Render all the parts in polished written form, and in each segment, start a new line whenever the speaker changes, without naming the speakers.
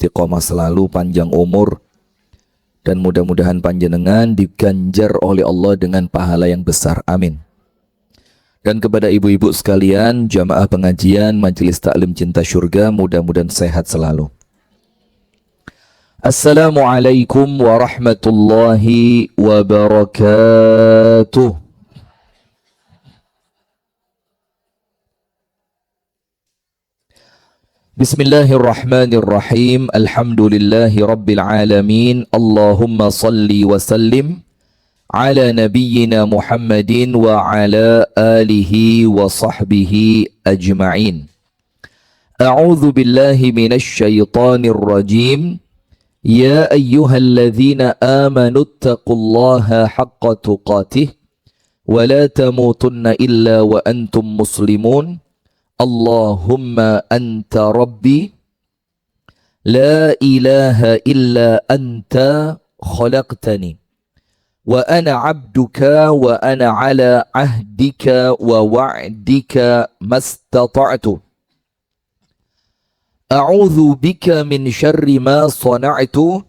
istiqomah selalu, panjang umur, dan mudah-mudahan panjenengan diganjar oleh Allah dengan pahala yang besar. Amin. Dan kepada ibu-ibu sekalian, jamaah pengajian Majelis Taklim Cinta Surga, mudah-mudahan sehat selalu. Assalamualaikum warahmatullahi wabarakatuh. Bismillahirrahmanirrahim. Alhamdulillahi rabbil alamin. Allahumma salli wa sallim ala nabiyyina Muhammadin wa ala alihi wa sahbihi ajma'in. A'udzu billahi minasy syaithanir rajim. Ya ayyuhalladzina amanu taqullaha haqqa tuqatih wa la tamutunna illa wa antum muslimun. Allahumma anta rabbi la ilaha illa anta khalaqtani wa ana abduka wa ana ala ahdika wa wa'dika mastata'tu a'udzu bika min syarri ma sana'tu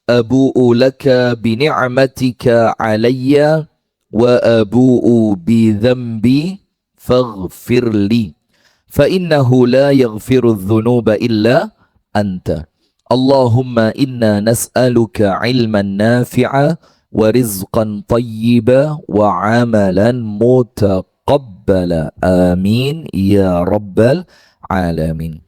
abu'u laka bi ni'matika alayya wa abu'u bi dhanbi faghfir li فَإِنَّهُ لَا يَغْفِرُ الذُّنُوبَ إِلَّا أَنْتَ اللهم إنا نسألك علما نافعا ورزقا طيبا وعملا متقبلا آمين يا رب العالمين.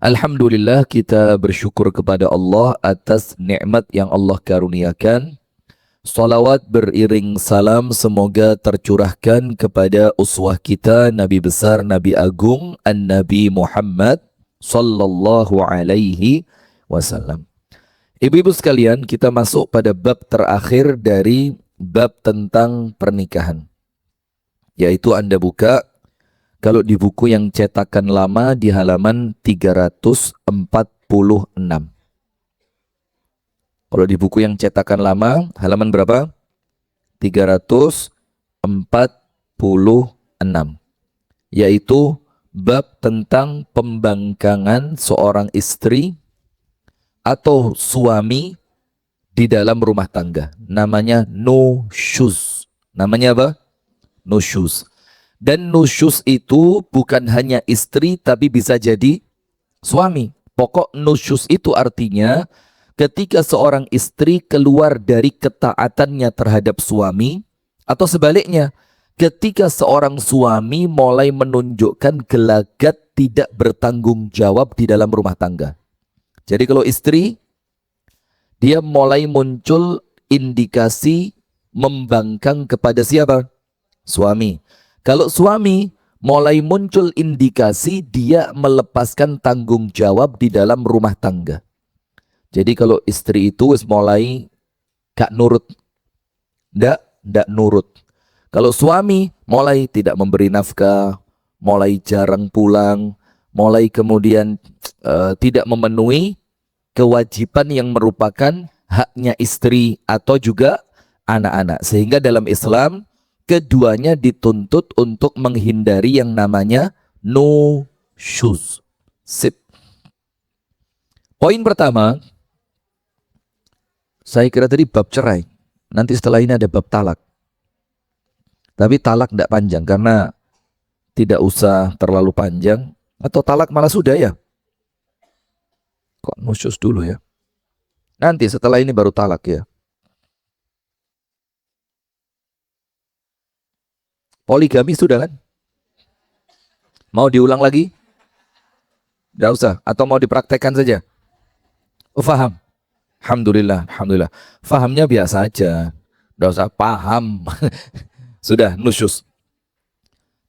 Alhamdulillah, kita bersyukur kepada Allah atas nikmat yang Allah karuniakan. Salawat beriring salam semoga tercurahkan kepada uswah kita, Nabi besar, Nabi agung, An-Nabi Muhammad sallallahu alaihi wasallam. Ibu-ibu sekalian, kita masuk pada bab terakhir dari bab tentang pernikahan. Yaitu Anda buka, kalau di buku yang cetakan lama di halaman 346. Kalau di buku yang cetakan lama, halaman berapa? 346. Yaitu bab tentang pembangkangan seorang istri atau suami di dalam rumah tangga. Namanya nusyuz. Namanya apa? Nusyuz. Dan nusyuz itu bukan hanya istri, tapi bisa jadi suami. Pokok nusyuz itu artinya ketika seorang istri keluar dari ketaatannya terhadap suami, atau sebaliknya, ketika seorang suami mulai menunjukkan gelagat tidak bertanggung jawab di dalam rumah tangga. Jadi kalau istri, dia mulai muncul indikasi membangkang kepada siapa? Suami. Kalau suami, mulai muncul indikasi dia melepaskan tanggung jawab di dalam rumah tangga. Jadi kalau istri itu mulai gak nurut, ndak nurut. Kalau suami mulai tidak memberi nafkah, mulai jarang pulang, mulai kemudian tidak memenuhi kewajiban yang merupakan haknya istri atau juga anak-anak. Sehingga dalam Islam keduanya dituntut untuk menghindari yang namanya nusyuz. Sip. Poin pertama, saya kira tadi bab cerai. Nanti setelah ini ada bab talak. Tapi talak tidak panjang karena tidak usah terlalu panjang. Atau talak malah sudah ya? Kok nusyuz dulu ya? Nanti setelah ini baru talak ya. Poligami sudah kan? Mau diulang lagi? Tidak usah. Atau mau dipraktekkan saja? Oh, faham? Alhamdulillah, alhamdulillah. Fahamnya biasa aja. Tidak usah paham. Sudah, nusyuz.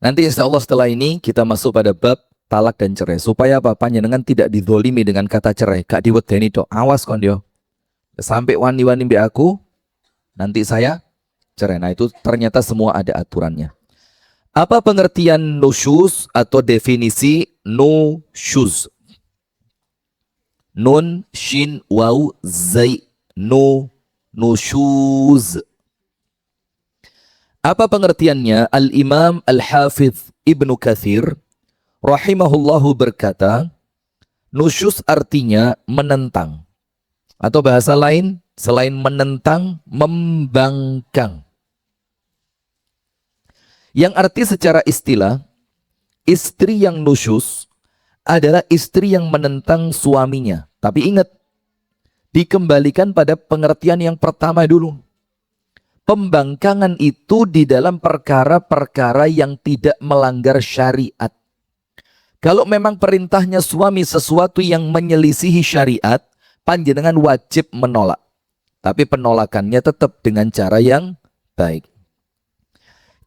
Nanti insya Allah setelah ini kita masuk pada bab talak dan cerai. Supaya apa? Panjenengan tidak dizolimi dengan kata cerai. Kak diwedeni dok. Awas kon yo. Sampai wani-wani be aku, nanti saya cerai. Nah itu ternyata semua ada aturannya. Apa pengertian nusyuz atau definisi nusyuz? Nun, shin, waw, zai, nusyuz. Apa pengertiannya? Al-Imam Al-Hafidh Ibnu Katsir rahimahullahu berkata, Nusyuz artinya menentang. Atau bahasa lain, selain menentang, membangkang. Yang arti secara istilah, istri yang nusyuz adalah istri yang menentang suaminya. Tapi ingat, dikembalikan pada pengertian yang pertama dulu. Pembangkangan itu di dalam perkara-perkara yang tidak melanggar syariat. Kalau memang perintahnya suami sesuatu yang menyelisihi syariat, panjenengan wajib menolak. Tapi penolakannya tetap dengan cara yang baik.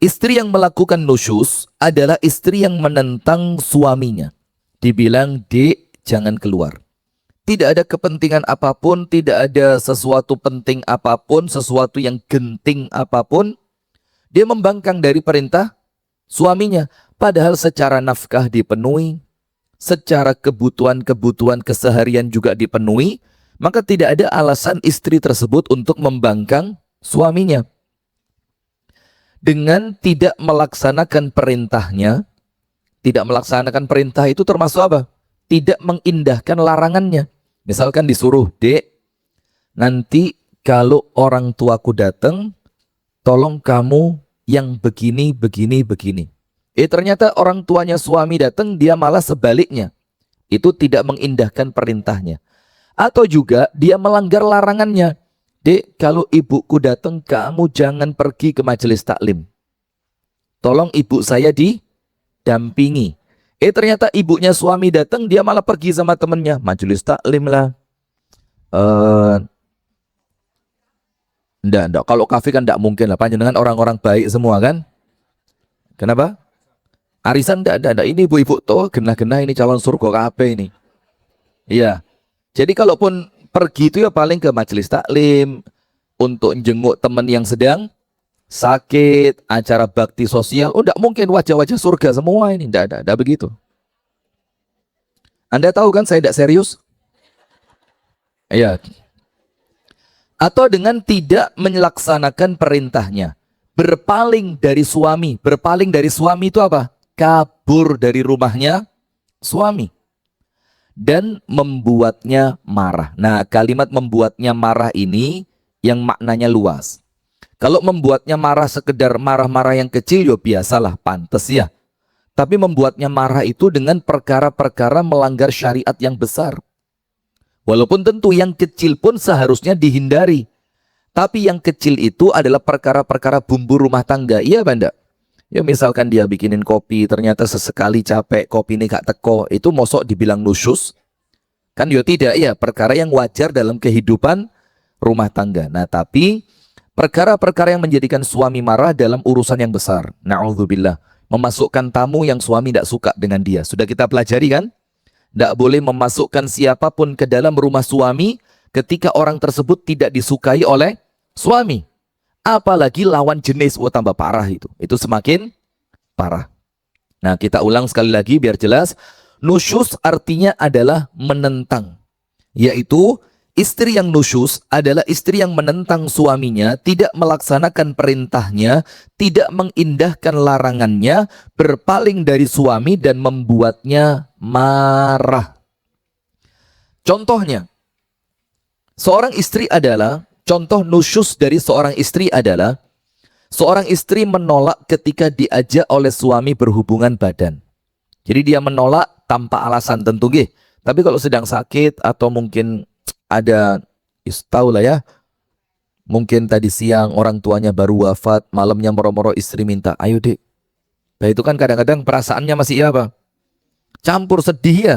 Istri yang melakukan nusyuz adalah istri yang menentang suaminya. Dibilang, "Dek, jangan keluar." Tidak ada kepentingan apapun, tidak ada sesuatu penting apapun, sesuatu yang genting apapun. Dia membangkang dari perintah suaminya. Padahal secara nafkah dipenuhi, secara kebutuhan-kebutuhan keseharian juga dipenuhi, maka tidak ada alasan istri tersebut untuk membangkang suaminya. Dengan tidak melaksanakan perintahnya, tidak melaksanakan perintah itu termasuk apa? Tidak mengindahkan larangannya. Misalkan disuruh, "Dek, nanti kalau orang tuaku datang, tolong kamu yang begini, begini, begini." Ternyata orang tuanya suami datang, dia malah sebaliknya. Itu tidak mengindahkan perintahnya. Atau juga dia melanggar larangannya. "Dek, kalau ibuku datang, kamu jangan pergi ke majelis taklim. Tolong ibu saya didampingi." Ternyata ibunya suami datang, dia malah pergi sama temennya. Majelis taklim lah. Enggak. Kalau kafe kan enggak mungkin lah. Panjenengan orang-orang baik semua kan? Kenapa? Arisan enggak. Ini ibu-ibu tuh genah-genah ini calon surga kafe ini. Iya. Jadi kalaupun pergi itu ya paling ke majelis taklim, untuk jenguk teman yang sedang sakit, acara bakti sosial. Oh, enggak mungkin wajah-wajah surga semua ini. Enggak begitu. Anda tahu kan saya enggak serius? Iya. Atau dengan tidak melaksanakan perintahnya. Berpaling dari suami. Berpaling dari suami itu apa? Kabur dari rumahnya suami. Dan membuatnya marah. Nah, kalimat membuatnya marah ini yang maknanya luas. Kalau membuatnya marah sekedar marah-marah yang kecil, ya biasalah, pantas ya. Tapi membuatnya marah itu dengan perkara-perkara melanggar syariat yang besar. Walaupun tentu yang kecil pun seharusnya dihindari. Tapi yang kecil itu adalah perkara-perkara bumbu rumah tangga. Iya, Banda? Ya misalkan dia bikinin kopi, ternyata sesekali capek, kopi ini gak teko. Itu mosok dibilang nusyuz? Kan ya tidak, ya perkara yang wajar dalam kehidupan rumah tangga. Nah, tapi perkara-perkara yang menjadikan suami marah dalam urusan yang besar. Na'udzubillah. Memasukkan tamu yang suami tidak suka dengan dia. Sudah kita pelajari kan? Tidak boleh memasukkan siapapun ke dalam rumah suami ketika orang tersebut tidak disukai oleh suami. Apalagi lawan jenis, tambah parah itu. Itu semakin parah. Nah, kita ulang sekali lagi biar jelas. Nusyuz artinya adalah menentang. Yaitu istri yang nusyuz adalah istri yang menentang suaminya, tidak melaksanakan perintahnya, tidak mengindahkan larangannya, berpaling dari suami dan membuatnya marah. Contohnya, seorang istri adalah, contoh nusyuz dari seorang istri adalah, seorang istri menolak ketika diajak oleh suami berhubungan badan. Jadi dia menolak tanpa alasan tentu. Tapi kalau sedang sakit atau mungkin ada, tahu lah ya, mungkin tadi siang orang tuanya baru wafat, malamnya moro-moro istri minta, "Ayo dek." Nah itu kan kadang-kadang perasaannya masih apa? Campur sedih ya.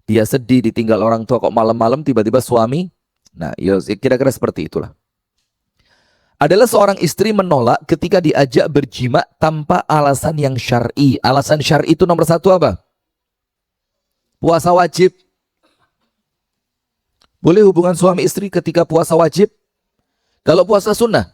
Dia sedih ditinggal orang tua kok malam-malam tiba-tiba suami. Nah ya kira-kira seperti itulah. Adalah seorang istri menolak ketika diajak berjima tanpa alasan yang syar'i. Alasan syar'i itu nomor satu apa? Puasa wajib. Boleh hubungan suami istri ketika puasa wajib? Kalau puasa sunnah?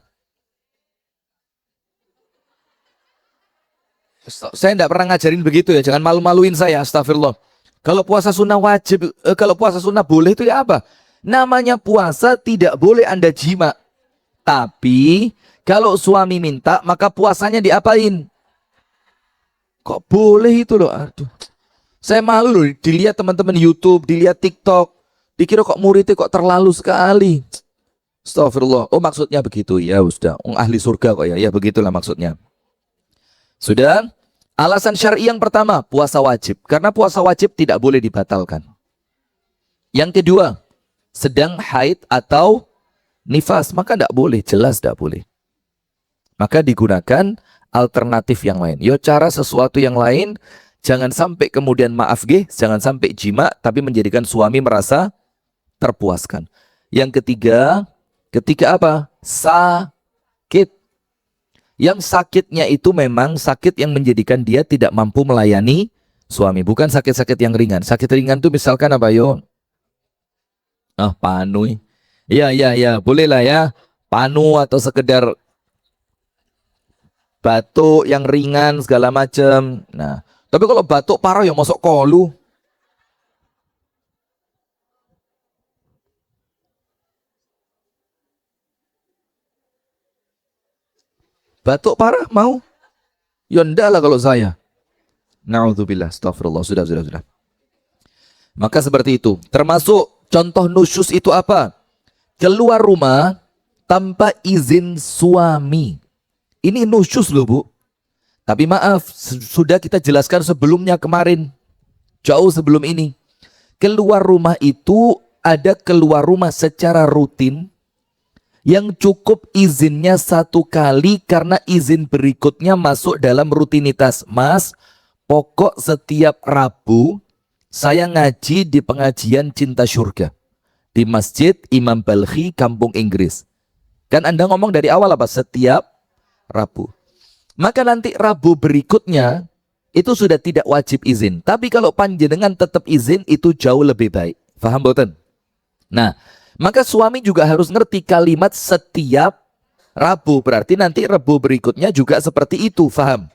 Saya tidak pernah ngajarin begitu ya, jangan malu-maluin saya, astagfirullah. Kalau puasa sunnah wajib, kalau puasa sunnah boleh itu ya apa? Namanya puasa tidak boleh Anda jima. Tapi kalau suami minta, maka puasanya diapain? Kok boleh itu loh? Aduh. Saya malu loh, dilihat teman-teman YouTube, dilihat TikTok, dikira kok muridnya kok terlalu sekali. Astagfirullah. Oh maksudnya begitu. Ya sudah. Ahli surga kok ya. Ya begitulah maksudnya. Sudah. Alasan syar'i yang pertama, puasa wajib. Karena puasa wajib tidak boleh dibatalkan. Yang kedua, sedang haid atau nifas. Maka tidak boleh. Jelas tidak boleh. Maka digunakan alternatif yang lain. Yo cara sesuatu yang lain. Jangan sampai kemudian maaf jangan sampai jima, tapi menjadikan suami merasa terpuaskan. Yang ketiga, ketika apa? Sakit. Yang sakitnya itu memang sakit yang menjadikan dia tidak mampu melayani suami. Bukan sakit-sakit yang ringan. Sakit ringan itu misalkan apa yo? Panu. Ya, bolehlah ya. Panu atau sekedar batuk yang ringan segala macam. Nah, tapi kalau batuk parah ya masuk kolu. Batuk parah mau? Ya enggak lah kalau saya. Na'udzubillah, astagfirullah, sudah. Maka seperti itu. Termasuk contoh nusyus itu apa? Keluar rumah tanpa izin suami. Ini nusyus loh bu. Tapi maaf, sudah kita jelaskan sebelumnya kemarin. Jauh sebelum ini. Keluar rumah itu ada keluar rumah secara rutin yang cukup izinnya 1 kali karena izin berikutnya masuk dalam rutinitas. Mas, pokok setiap Rabu saya ngaji di pengajian Cinta Surga di Masjid Imam Balkhi, Kampung Inggris. Kan Anda ngomong dari awal apa? Setiap Rabu. Maka nanti Rabu berikutnya itu sudah tidak wajib izin. Tapi kalau panjenengan tetap izin itu jauh lebih baik. Faham boten? Nah, maka suami juga harus ngerti kalimat setiap Rabu. Berarti nanti Rabu berikutnya juga seperti itu. Faham?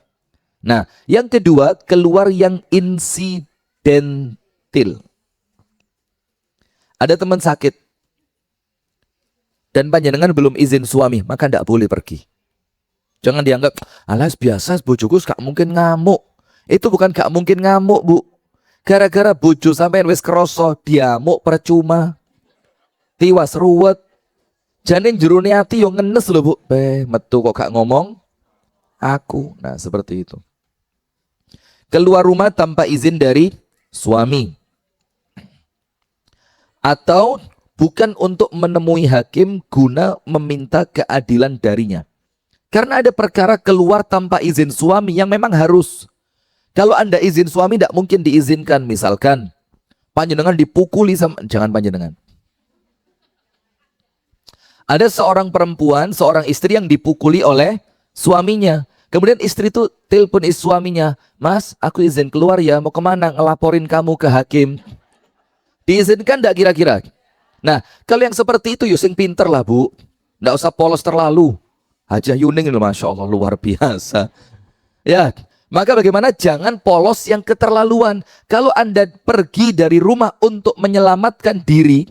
Nah, yang kedua, keluar yang insidentil. Ada teman sakit dan panjenengan belum izin suami, maka tidak boleh pergi. Jangan dianggap, alas biasa bojoku gak mungkin ngamuk. Itu bukan gak mungkin ngamuk bu. Gara-gara bojo sampai wis kroso, diamuk percuma. Tiwas ruwet. Janin jerone ati yo ngenes lho bu. Metu kok gak ngomong aku. Nah seperti itu. Keluar rumah tanpa izin dari suami. Atau bukan untuk menemui hakim guna meminta keadilan darinya. Karena ada perkara keluar tanpa izin suami yang memang harus. Kalau Anda izin suami tidak mungkin diizinkan. Misalkan panjenengan dipukuli sama, jangan panjenengan. Ada seorang perempuan, seorang istri yang dipukuli oleh suaminya. Kemudian istri itu telepon suaminya, Mas, aku izin keluar ya, mau kemana? Ngelaporin kamu ke hakim. Diizinkan tidak kira-kira? Nah, kalau yang seperti itu, Yusing pinter lah bu. Tidak usah polos terlalu. Hajah Yuning itu Masya Allah luar biasa. Ya, maka bagaimana jangan polos yang keterlaluan. Kalau Anda pergi dari rumah untuk menyelamatkan diri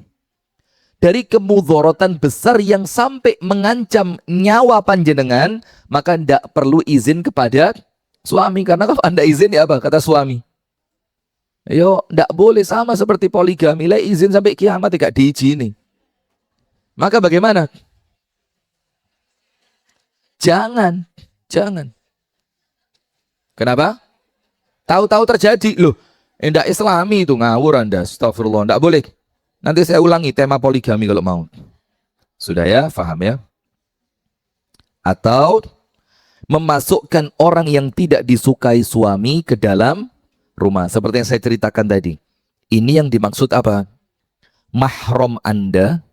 dari kemudorotan besar yang sampai mengancam nyawa panjenengan, maka tidak perlu izin kepada suami. Karena kalau Anda izin ya apa? Kata suami. Yo, tidak boleh, sama seperti poligami. Lah izin sampai kiamat tidak diizini. Maka bagaimana? Jangan. Kenapa? Tahu-tahu terjadi. Loh, tidak Islami itu, ngawur Anda. Astagfirullah, tidak boleh. Nanti saya ulangi tema poligami kalau mau. Sudah ya, paham ya? Atau memasukkan orang yang tidak disukai suami ke dalam rumah. Seperti yang saya ceritakan tadi. Ini yang dimaksud apa? Mahram Anda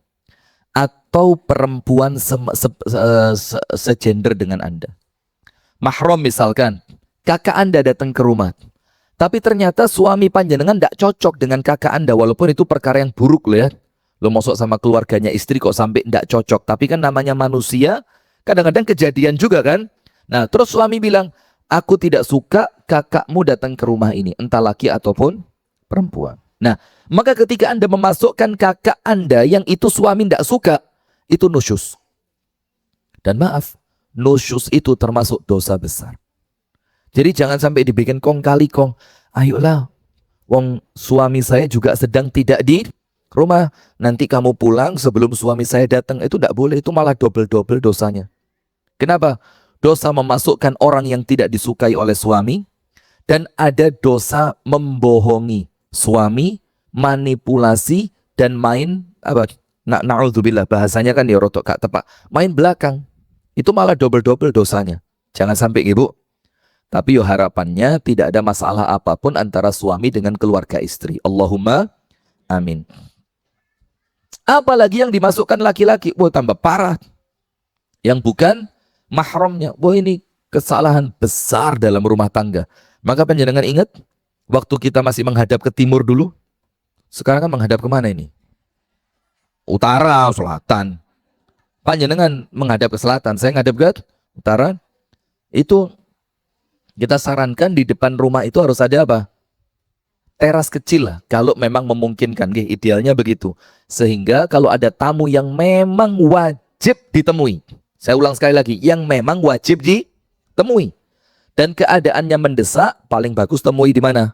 atau perempuan segender dengan Anda. Mahram misalkan, kakak Anda datang ke rumah. Tapi ternyata suami panjenengan tidak cocok dengan kakak Anda. Walaupun itu perkara yang buruk loh ya. Lo masuk sama keluarganya istri kok sampai tidak cocok. Tapi kan namanya manusia, kadang-kadang kejadian juga kan. Nah terus suami bilang, aku tidak suka kakakmu datang ke rumah ini. Entah laki ataupun perempuan. Nah maka ketika Anda memasukkan kakak Anda yang itu suami tidak suka, itu nusyus. Dan maaf, nusyus itu termasuk dosa besar. Jadi jangan sampai dibikin kong kali kong. Ayolah, Wong suami saya juga sedang tidak di rumah. Nanti kamu pulang sebelum suami saya datang. Itu tidak boleh. Itu malah double-double dosanya. Kenapa? Dosa memasukkan orang yang tidak disukai oleh suami. Dan ada dosa membohongi suami, manipulasi, dan main apa? Na'udzubillah, bahasanya kan ya rotok gak tepat. Main belakang. Itu malah double-double dosanya. Jangan sampai ibu. Tapi yo harapannya tidak ada masalah apapun antara suami dengan keluarga istri. Allahumma amin. Apalagi yang dimasukkan laki-laki, wah tambah parah. Yang bukan mahramnya, wah ini kesalahan besar dalam rumah tangga. Maka panjenengan ingat, waktu kita masih menghadap ke timur dulu, sekarang kan menghadap kemana ini? Utara, selatan. Panjenengan menghadap ke selatan, saya menghadap ke utara. Itu kita sarankan di depan rumah itu harus ada apa? Teras kecil lah, kalau memang memungkinkan. Idealnya begitu. Sehingga kalau ada tamu yang memang wajib ditemui. Saya ulang sekali lagi, yang memang wajib ditemui. Dan keadaannya mendesak, paling bagus temui di mana?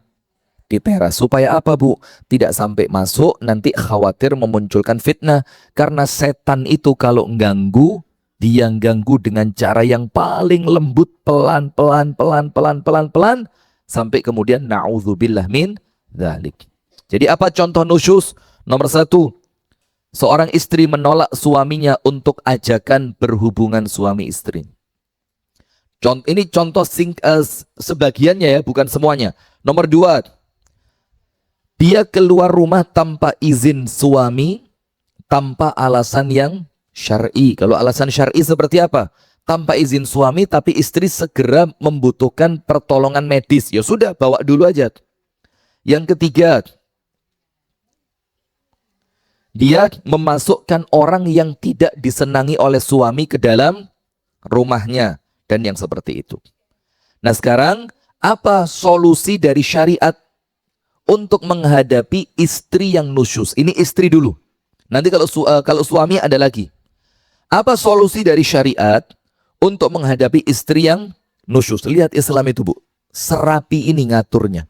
Di teras. Supaya apa, Bu? Tidak sampai masuk, nanti khawatir memunculkan fitnah. Karena setan itu kalau ganggu, dia ganggu dengan cara yang paling lembut, pelan-pelan, sampai kemudian na'udzubillah min dzalik. Jadi apa contoh nusyus? Nomor 1, seorang istri menolak suaminya untuk ajakan berhubungan suami istri. Ini contoh sebagiannya ya, bukan semuanya. Nomor 2, dia keluar rumah tanpa izin suami, tanpa alasan yang syar'i. Kalau alasan syar'i seperti apa? Tanpa izin suami, tapi istri segera membutuhkan pertolongan medis. Ya sudah, bawa dulu aja. Yang ketiga, dia memasukkan orang yang tidak disenangi oleh suami ke dalam rumahnya. Dan yang seperti itu. Nah sekarang, apa solusi dari syariat untuk menghadapi istri yang nusyus? Ini istri dulu. Nanti kalau suami ada lagi. Apa solusi dari syariat untuk menghadapi istri yang nusyus? Lihat Islam itu, Bu. Serapi ini ngaturnya.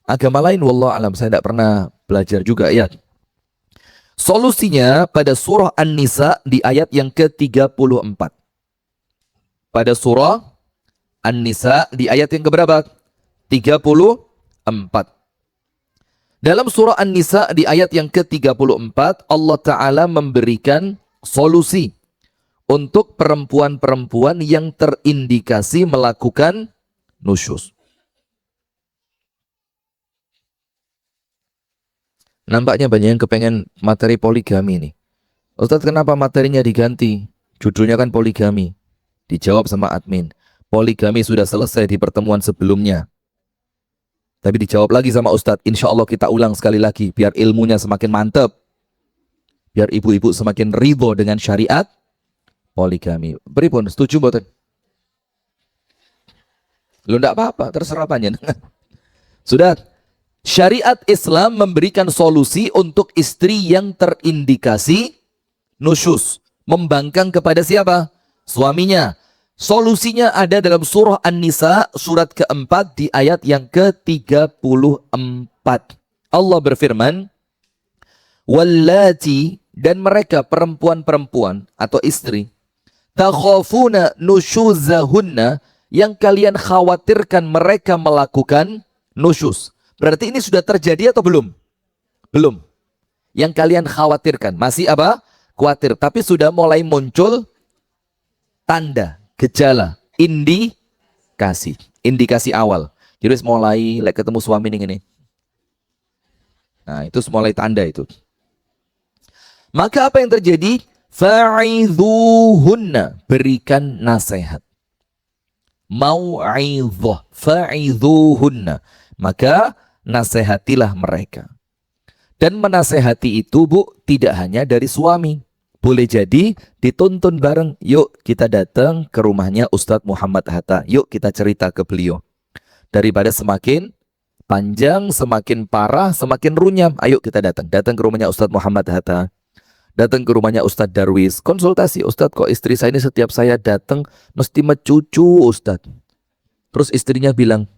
Agama lain, wallahu alam, saya tidak pernah belajar juga ya. Solusinya pada surah An-Nisa di ayat yang ke-34. Pada surah An-Nisa di ayat yang keberapa? 34. Dalam surah An-Nisa di ayat yang ke-34, Allah Ta'ala memberikan solusi untuk perempuan-perempuan yang terindikasi melakukan nusyus. Nampaknya banyak yang kepengen materi poligami nih. Ustadz, kenapa materinya diganti? Judulnya kan poligami. Dijawab sama admin, poligami sudah selesai di pertemuan sebelumnya. Tapi dijawab lagi sama Ustadz, insya Allah kita ulang sekali lagi, biar ilmunya semakin mantap. Biar ibu-ibu semakin ridho dengan syariat poligami. Pripun, setuju mboten? Lu enggak apa-apa, terserah panjenengan. Sudah, syariat Islam memberikan solusi untuk istri yang terindikasi nusyus. Membangkang kepada siapa? Suaminya. Solusinya ada dalam surah An-Nisa surat keempat di ayat yang ke-34. Allah berfirman, wallati, dan mereka perempuan-perempuan atau istri, takhafuna nusyuzahunna, yang kalian khawatirkan mereka melakukan nusyus. Berarti ini sudah terjadi atau belum? Belum. Yang kalian khawatirkan masih apa? Khawatir, tapi sudah mulai muncul tanda, gejala, indikasi awal. Jadi mulai ketemu suami ini. Nah, itu mulai tanda itu. Maka apa yang terjadi? Fa'idhuhunna, berikan nasihat. Mau'idhah, fa'idhuhunna, maka nasihatilah mereka. Dan menasehati itu, Bu, tidak hanya dari suami. Boleh jadi dituntun bareng. Yuk kita datang ke rumahnya Ustadz Muhammad Hatta. Yuk kita cerita ke beliau. Daripada semakin panjang, semakin parah, semakin runyam. Ayo kita datang. Datang ke rumahnya Ustadz Muhammad Hatta. Datang ke rumahnya Ustadz Darwis. Konsultasi, Ustadz, kok istri saya ini setiap saya datang mesti mencucu, Ustadz. Terus istrinya bilang,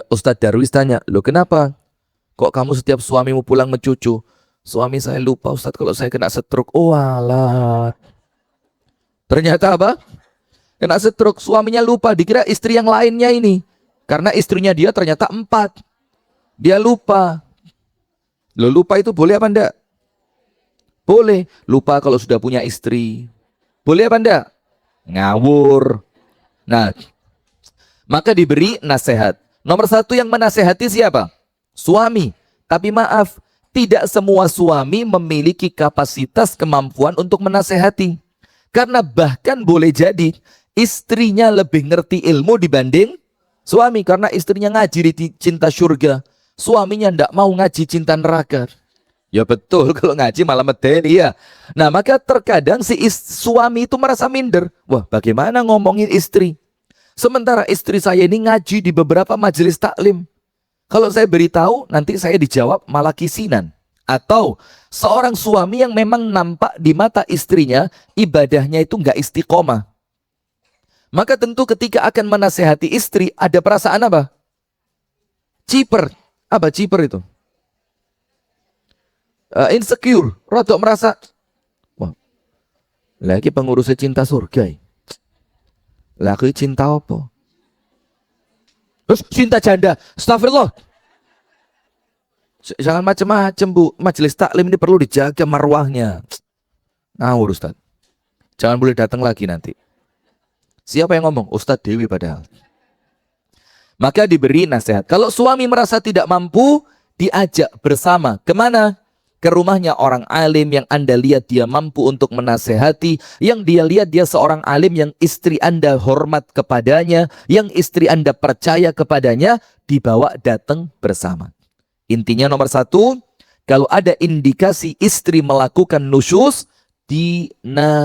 Ustadz Darwis tanya, loh kenapa? Kok kamu setiap suamimu pulang mencucu? Suami saya lupa Ustaz kalau saya kena stroke. Oh alah. Ternyata apa? Kena stroke. Suaminya lupa. Dikira istri yang lainnya ini. Karena istrinya dia ternyata 4. Dia lupa. Lo lupa itu boleh apa enggak? Boleh. Lupa kalau sudah punya istri. Boleh apa enggak? Ngawur. Nah, maka diberi nasihat. Nomor 1 yang menasehati siapa? Suami. Tapi maaf, tidak semua suami memiliki kapasitas kemampuan untuk menasehati. Karena bahkan boleh jadi istrinya lebih ngerti ilmu dibanding suami. Karena istrinya ngaji di cinta surga. Suaminya tidak mau ngaji cinta neraka. Ya betul, kalau ngaji malah medeni ya. Nah, maka terkadang si suami itu merasa minder. Wah, bagaimana ngomongin istri? Sementara istri saya ini ngaji di beberapa majelis taklim. Kalau saya beritahu, nanti saya dijawab malah kisinan. Atau seorang suami yang memang nampak di mata istrinya, ibadahnya itu nggak istiqomah. Maka tentu ketika akan menasehati istri, ada perasaan apa? Ciper. Apa ciper itu? Insecure, rodok merasa, wah, lagi pengurusnya cinta surga, lagi cinta apa? Terus cinta janda, astagfirullah. Jangan macam-macam bu, majelis taklim ini perlu dijaga marwahnya. Ngawur Ustaz, jangan boleh datang lagi nanti. Siapa yang ngomong? Ustaz Dewi padahal. Maka diberi nasihat. Kalau suami merasa tidak mampu, diajak bersama. Kemana? Ke rumahnya orang alim yang Anda lihat dia mampu untuk menasehati, yang dia lihat dia seorang alim yang istri Anda hormat kepadanya, yang istri Anda percaya kepadanya, dibawa datang bersama. Intinya nomor 1, kalau ada indikasi istri melakukan nusyuz, dinasehati.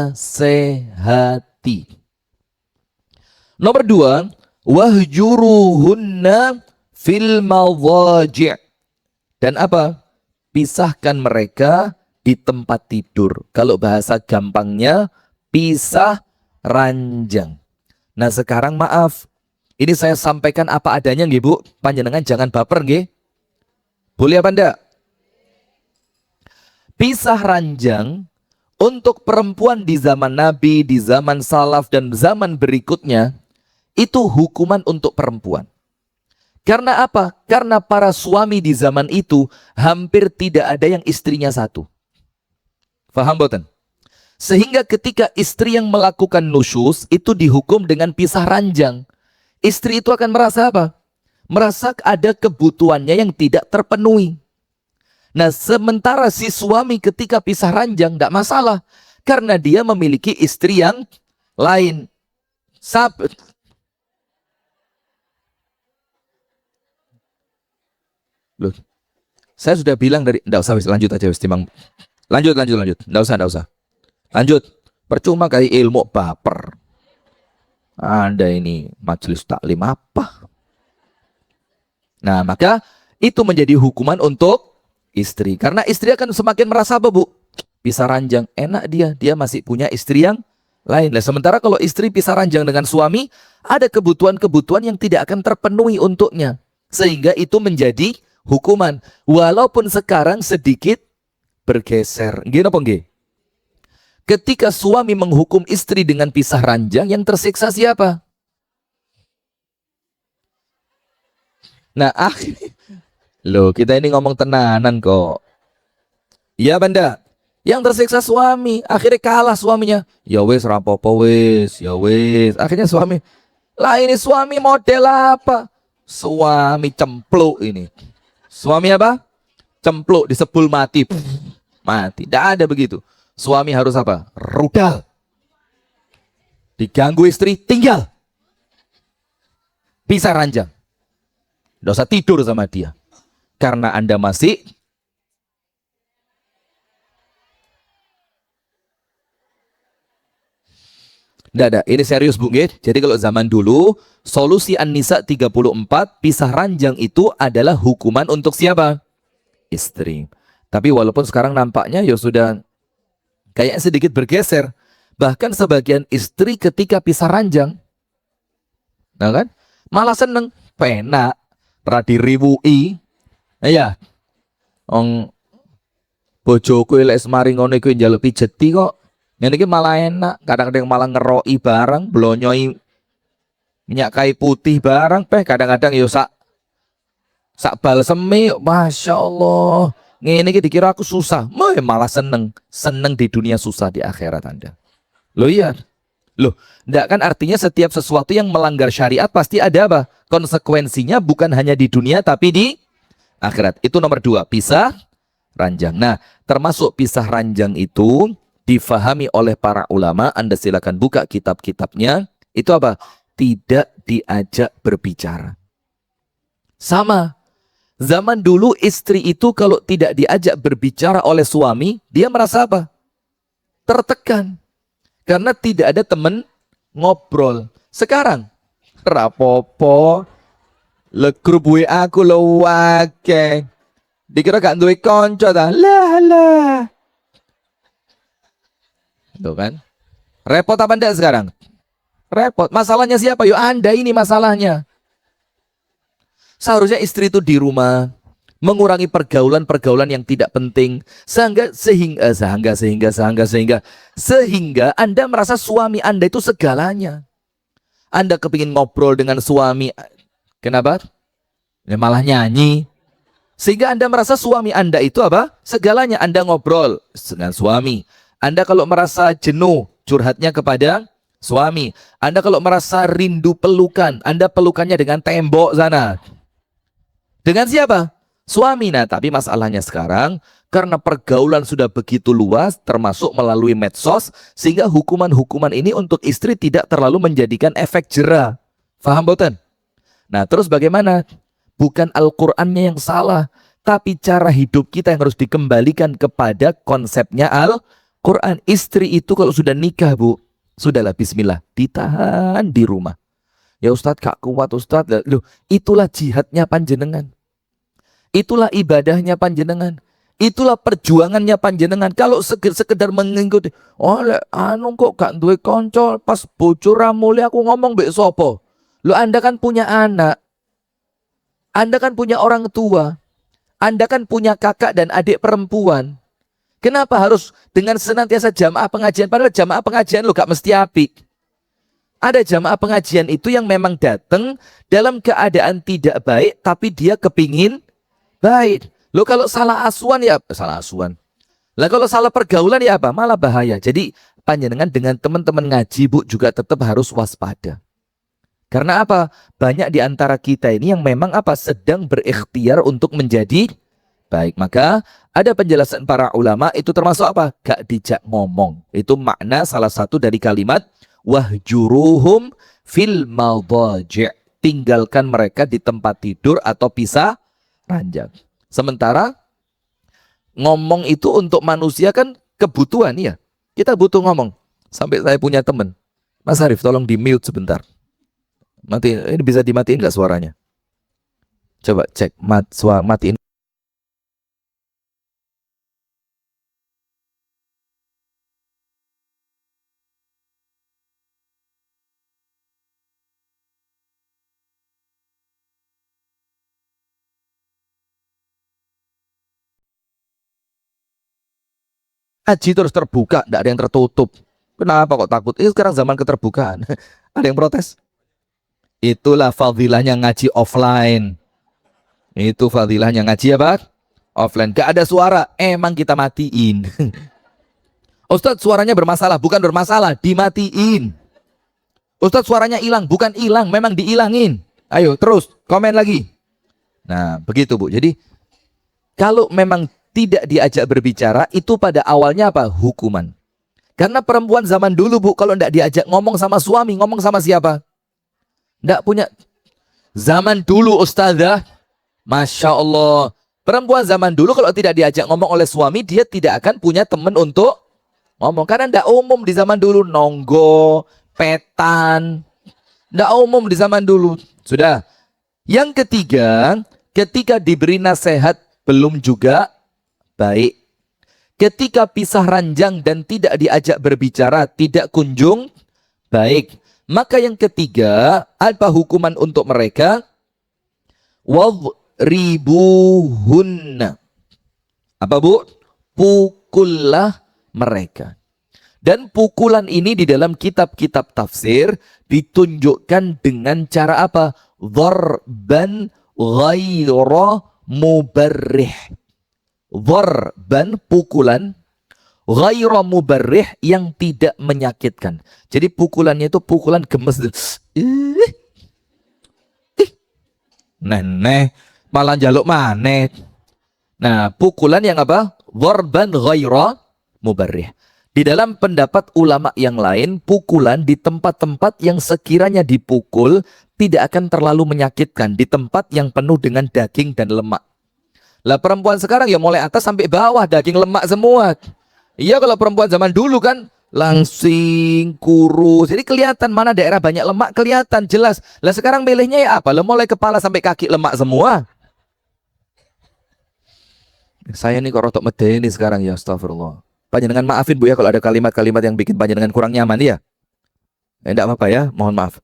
Nomor 2, wahjuruhunna fil madhaji'. Dan apa? Pisahkan mereka di tempat tidur. Kalau bahasa gampangnya, pisah ranjang. Nah sekarang maaf, ini saya sampaikan apa adanya nggih Bu. Panjenengan jangan baper nggih. Boleh apa enggak? Pisah ranjang untuk perempuan di zaman Nabi, di zaman salaf dan zaman berikutnya, itu hukuman untuk perempuan. Karena apa? Karena para suami di zaman itu hampir tidak ada yang istrinya 1. Faham boten? Sehingga ketika istri yang melakukan nusyuz itu dihukum dengan pisah ranjang. Istri itu akan merasa apa? Merasa ada kebutuhannya yang tidak terpenuhi. Nah, sementara si suami ketika pisah ranjang tidak masalah. Karena dia memiliki istri yang lain. Loh, saya sudah bilang dari, enggak usah, lanjut aja wis timbang. Lanjut. Enggak usah. Lanjut. Percuma kayak ilmu baper. Anda ini majelis taklim apa? Nah, maka itu menjadi hukuman untuk istri. Karena istri akan semakin merasa apa, Bu? Pisah ranjang, enak dia masih punya istri yang lain. Nah, sementara kalau istri pisah ranjang dengan suami, ada kebutuhan-kebutuhan yang tidak akan terpenuhi untuknya. Sehingga itu menjadi hukuman, walaupun sekarang sedikit bergeser. Nggih napa nggih? Ketika suami menghukum istri dengan pisah ranjang, yang tersiksa siapa? Nah, loh, kita ini ngomong tenanan kok. Iya benda. Yang tersiksa suami, akhirnya kalah suaminya. Ya wis rapopo wis, ya wis. Akhirnya suami, lah ini suami model apa? Suami cempluk ini. Suami apa? Cempluk, disebul mati. Mati. Tidak ada begitu. Suami harus apa? Rudal. Diganggu istri, tinggal. Pisah ranjang. Tidak usah tidur sama dia. Karena Anda masih Tidak ada, ini serius Bu. Jadi kalau zaman dulu, solusi An-Nisa 34, pisah ranjang itu adalah hukuman untuk siapa? Istri. Tapi walaupun sekarang nampaknya ya sudah kayak sedikit bergeser. Bahkan sebagian istri ketika pisah ranjang, nah kan, malah seneng, penak, radiriwui. Nah ya, Ong bojoku lek semari ngono iku njaluk pijeti kok. Ngene iki malah enak, kadang-kadang malah ngeroi barang, blonyoi minyak kayu putih barang, kadang-kadang yo sak balsemi, masya Allah. Ngene iki dikira aku susah, malah seneng di dunia, susah di akhirat Anda. Loh iya, loh, enggak kan artinya setiap sesuatu yang melanggar syariat pasti ada apa? Konsekuensinya bukan hanya di dunia tapi di akhirat. Itu nomor 2, pisah ranjang. Nah, termasuk pisah ranjang itu difahami oleh para ulama. Anda silakan buka kitab-kitabnya. Itu apa? Tidak diajak berbicara. Sama. Zaman dulu istri itu kalau tidak diajak berbicara oleh suami, dia merasa apa? Tertekan. Karena tidak ada teman ngobrol. Sekarang, rapopo, le grup WA aku lo wake. Dikira gak duwe konco dah. Lah. Tuh kan? Repot apa enggak sekarang? Repot. Masalahnya siapa? Yuk Anda ini masalahnya. Seharusnya istri itu di rumah, mengurangi pergaulan-pergaulan yang tidak penting, sehingga Anda merasa suami Anda itu segalanya. Anda kepingin ngobrol dengan suami, kenapa? Ya malah nyanyi. Sehingga Anda merasa suami Anda itu apa? Segalanya. Anda ngobrol dengan suami. Anda kalau merasa jenuh, curhatnya kepada suami. Anda kalau merasa rindu pelukan, Anda pelukannya dengan tembok sana. Dengan siapa? Suami. Nah, tapi masalahnya sekarang, karena pergaulan sudah begitu luas, termasuk melalui medsos, sehingga hukuman-hukuman ini untuk istri tidak terlalu menjadikan efek jera. Faham boten? Nah, terus bagaimana? Bukan Al-Qur'annya yang salah, tapi cara hidup kita yang harus dikembalikan kepada konsepnya Al-Qur'an. Istri itu kalau sudah nikah, Bu, sudahlah bismillah, ditahan di rumah. Ya Ustadz, gak kuat Ustadz. Loh, itulah jihadnya panjenengan. Itulah ibadahnya panjenengan. Itulah perjuangannya panjenengan. Kalau sekedar mengikuti, anu kok gak duwe konco, pas bojo ra mulih aku ngomong mbek sapa? Loh, Anda kan punya anak. Anda kan punya orang tua. Anda kan punya kakak dan adik perempuan. Kenapa harus dengan senantiasa jamaah pengajian? Padahal jamaah pengajian lo gak mesti apik. Ada jamaah pengajian itu yang memang datang dalam keadaan tidak baik, tapi dia kepingin baik. Loh, kalau salah asuhan ya salah asuhan. Lah kalau salah pergaulan ya apa? Malah bahaya. Jadi panjenengan dengan teman-teman ngaji, Bu, juga tetap harus waspada. Karena apa? Banyak di antara kita ini yang memang apa? Sedang berikhtiar untuk menjadi baik. Maka ada penjelasan para ulama itu termasuk apa? Gak dijak ngomong. Itu makna salah satu dari kalimat wahjuruhum fil madaji'. Tinggalkan mereka di tempat tidur atau pisah ranjang. Sementara ngomong itu untuk manusia kan kebutuhan ya. Kita butuh ngomong. Sampai saya punya teman, Mas Arif, tolong di mute sebentar. Mati, ini bisa dimatiin nggak suaranya? Coba cek matiin. Haji terus terbuka, tidak ada yang tertutup. Kenapa kok takut? Ini sekarang zaman keterbukaan. Ada yang protes? Itulah fadilahnya ngaji offline. Itu fadilahnya ngaji apa? Offline. Gak ada suara, emang kita matiin. Ustadz, suaranya bermasalah. Bukan bermasalah, dimatiin. Ustadz, suaranya hilang. Bukan hilang, memang dihilangin. Ayo terus, komen lagi. Nah begitu, Bu. Jadi kalau memang tidak diajak berbicara, itu pada awalnya apa? Hukuman. Karena perempuan zaman dulu, Bu, kalau tidak diajak ngomong sama suami, ngomong sama siapa? Tidak punya. Zaman dulu, Ustazah, Masya Allah, perempuan zaman dulu kalau tidak diajak ngomong oleh suami, dia tidak akan punya teman untuk ngomong. Karena tidak umum di zaman dulu, nonggo, petan. Tidak umum di zaman dulu. Sudah. Yang ketiga, ketika diberi nasihat, belum juga baik. Ketika pisah ranjang dan tidak diajak berbicara, tidak kunjung baik. Maka yang ketiga, apa hukuman untuk mereka? Wadribuhunna. Apa Bu? Pukullah mereka. Dan pukulan ini di dalam kitab-kitab tafsir ditunjukkan dengan cara apa? Dharban ghaira mubarrih. Dharban, pukulan, ghaira mubarrih, yang tidak menyakitkan. Jadi pukulannya itu pukulan gemes. Neneh, malah jaluk maneh. Nah, pukulan yang apa? Dharban ghaira mubarrih. Di dalam pendapat ulama yang lain, pukulan di tempat-tempat yang sekiranya dipukul tidak akan terlalu menyakitkan, di tempat yang penuh dengan daging dan lemak. Lah perempuan sekarang ya mulai atas sampai bawah daging lemak semua. Iya, kalau perempuan zaman dulu kan langsing, kurus. Jadi kelihatan mana daerah banyak lemak, kelihatan jelas. Lah sekarang milihnya ya apa? Lah mulai kepala sampai kaki lemak semua. Saya nih kok rotok medeni sekarang ya, astagfirullah. Panjenengan maafin Bu ya kalau ada kalimat-kalimat yang bikin panjenengan kurang nyaman ya. Enggak apa-apa ya, mohon maaf.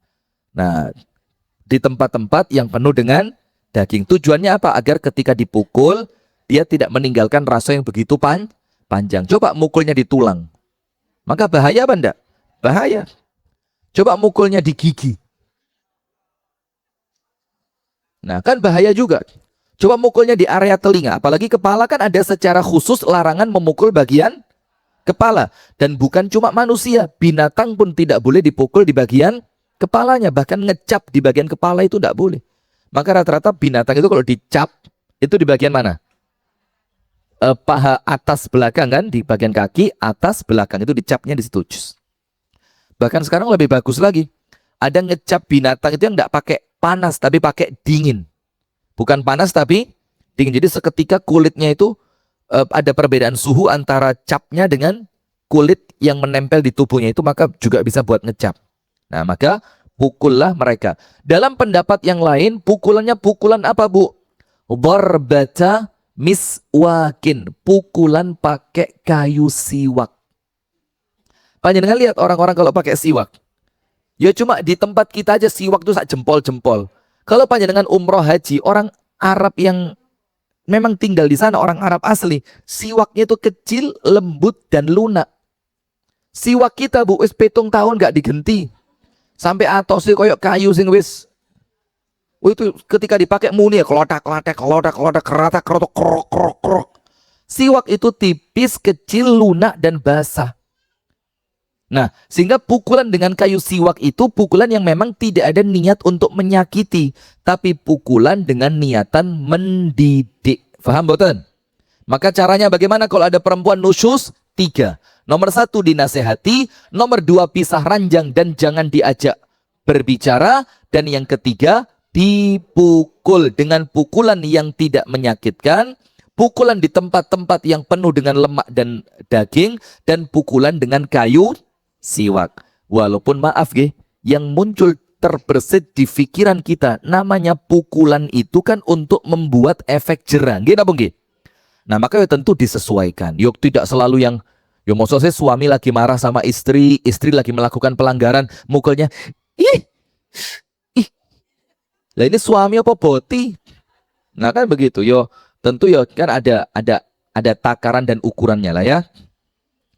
Nah, di tempat-tempat yang penuh dengan daging. Tujuannya apa? Agar ketika dipukul, dia tidak meninggalkan rasa yang begitu panjang. Coba mukulnya di tulang. Maka bahaya apa enggak? Bahaya. Coba mukulnya di gigi. Nah, kan bahaya juga. Coba mukulnya di area telinga. Apalagi kepala kan ada secara khusus larangan memukul bagian kepala. Dan bukan cuma manusia, binatang pun tidak boleh dipukul di bagian kepalanya. Bahkan ngecap di bagian kepala itu tidak boleh. Maka rata-rata binatang itu kalau dicap, itu di bagian mana? Paha atas belakang kan, di bagian kaki atas belakang itu dicapnya di situ. Bahkan sekarang lebih bagus lagi. Ada ngecap binatang itu yang tidak pakai panas, tapi pakai dingin. Bukan panas tapi dingin. Jadi seketika kulitnya itu ada perbedaan suhu antara capnya dengan kulit yang menempel di tubuhnya itu, maka juga bisa buat ngecap. Nah, maka pukullah mereka. Dalam pendapat yang lain, pukulannya pukulan apa Bu? Darbata miswakin, pukulan pakai kayu siwak. Panjenengan lihat orang-orang kalau pakai siwak. Ya cuma di tempat kita aja siwak itu sak jempol-jempol. Kalau panjenengan umroh haji, orang Arab yang memang tinggal di sana, orang Arab asli, siwaknya itu kecil, lembut dan lunak. Siwak kita Bu, wis 7 tahun gak digenti. Sampai atosnya koyok kayu sing wis. Itu ketika dipakai muni ya kelotak, keratak, kerotok, krok. Siwak itu tipis, kecil, lunak dan basah. Nah, sehingga pukulan dengan kayu siwak itu pukulan yang memang tidak ada niat untuk menyakiti, tapi pukulan dengan niatan mendidik. Faham boten? Maka caranya bagaimana kalau ada perempuan nusyus? 3. Nomor 1 dinasehati, nomor 2 pisah ranjang dan jangan diajak berbicara, dan yang ketiga dipukul dengan pukulan yang tidak menyakitkan, pukulan di tempat-tempat yang penuh dengan lemak dan daging, dan pukulan dengan kayu siwak. Walaupun maaf yang muncul terbersit di pikiran kita, namanya pukulan itu kan untuk membuat efek jerah. Nah, maka tentu disesuaikan. Yuk tidak selalu yang maksud saya suami lagi marah sama istri lagi melakukan pelanggaran, mukulnya ih. Lah ini suami apa boti? Nah, kan begitu. Tentu kan ada takaran dan ukurannya lah ya.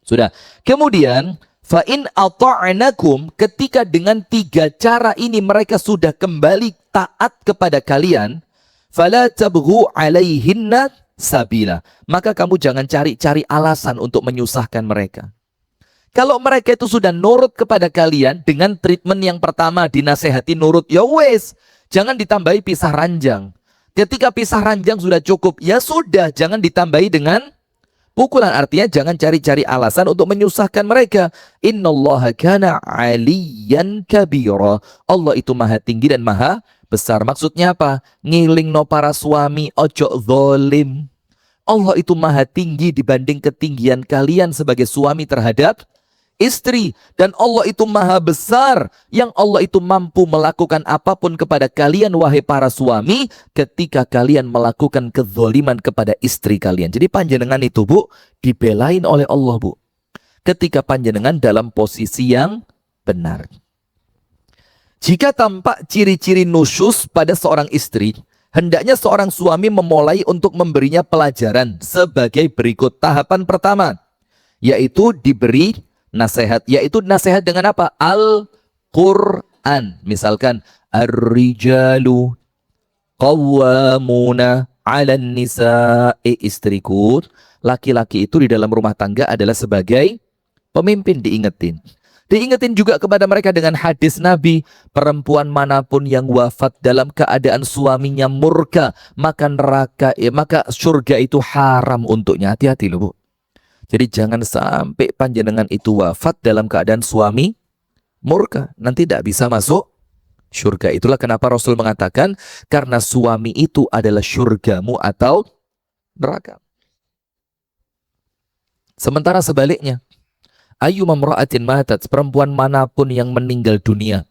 Sudah. Kemudian Fa'in ata'anakum, ketika dengan 3 cara ini mereka sudah kembali taat kepada kalian, fala tabghu alaihinna sabila, maka kamu jangan cari-cari alasan untuk menyusahkan mereka. Kalau mereka itu sudah nurut kepada kalian dengan treatment yang pertama, dinasehati nurut, ya wes, jangan ditambahi pisah ranjang. Ketika pisah ranjang sudah cukup, ya sudah, jangan ditambahi dengan pukulan. Artinya jangan cari-cari alasan untuk menyusahkan mereka. Innallaha kana aliyan kabira. Allah itu maha tinggi dan maha besar. Maksudnya apa? Ngilingno para suami, ojo zalim. Allah itu maha tinggi dibanding ketinggian kalian sebagai suami terhadap istri. Dan Allah itu maha besar, yang Allah itu mampu melakukan apapun kepada kalian wahai para suami ketika kalian melakukan kezaliman kepada istri kalian. Jadi panjenengan itu Bu, dibelain oleh Allah Bu, ketika panjenengan dalam posisi yang benar. Jika tampak ciri-ciri nusyus pada seorang istri, Hendaknya seorang suami memulai untuk memberinya pelajaran sebagai berikut. Tahapan pertama, yaitu diberi nasihat. Yaitu nasihat dengan apa? Al-Quran. Misalkan, Ar-rijalu qawwamuna 'alan nisa'i, istriku, laki-laki itu di dalam rumah tangga adalah sebagai pemimpin, diingetin. Diingetin juga kepada mereka dengan hadis Nabi, perempuan manapun yang wafat dalam keadaan suaminya murka, maka maka surga itu haram untuknya. Hati-hati loh, Bu. Jadi jangan sampai panjenengan itu wafat dalam keadaan suami murka, nanti tidak bisa masuk surga. Itulah kenapa Rasul mengatakan, karena suami itu adalah surgamu atau neraka. Sementara sebaliknya, ayu mamra'atin matat, perempuan manapun yang meninggal dunia,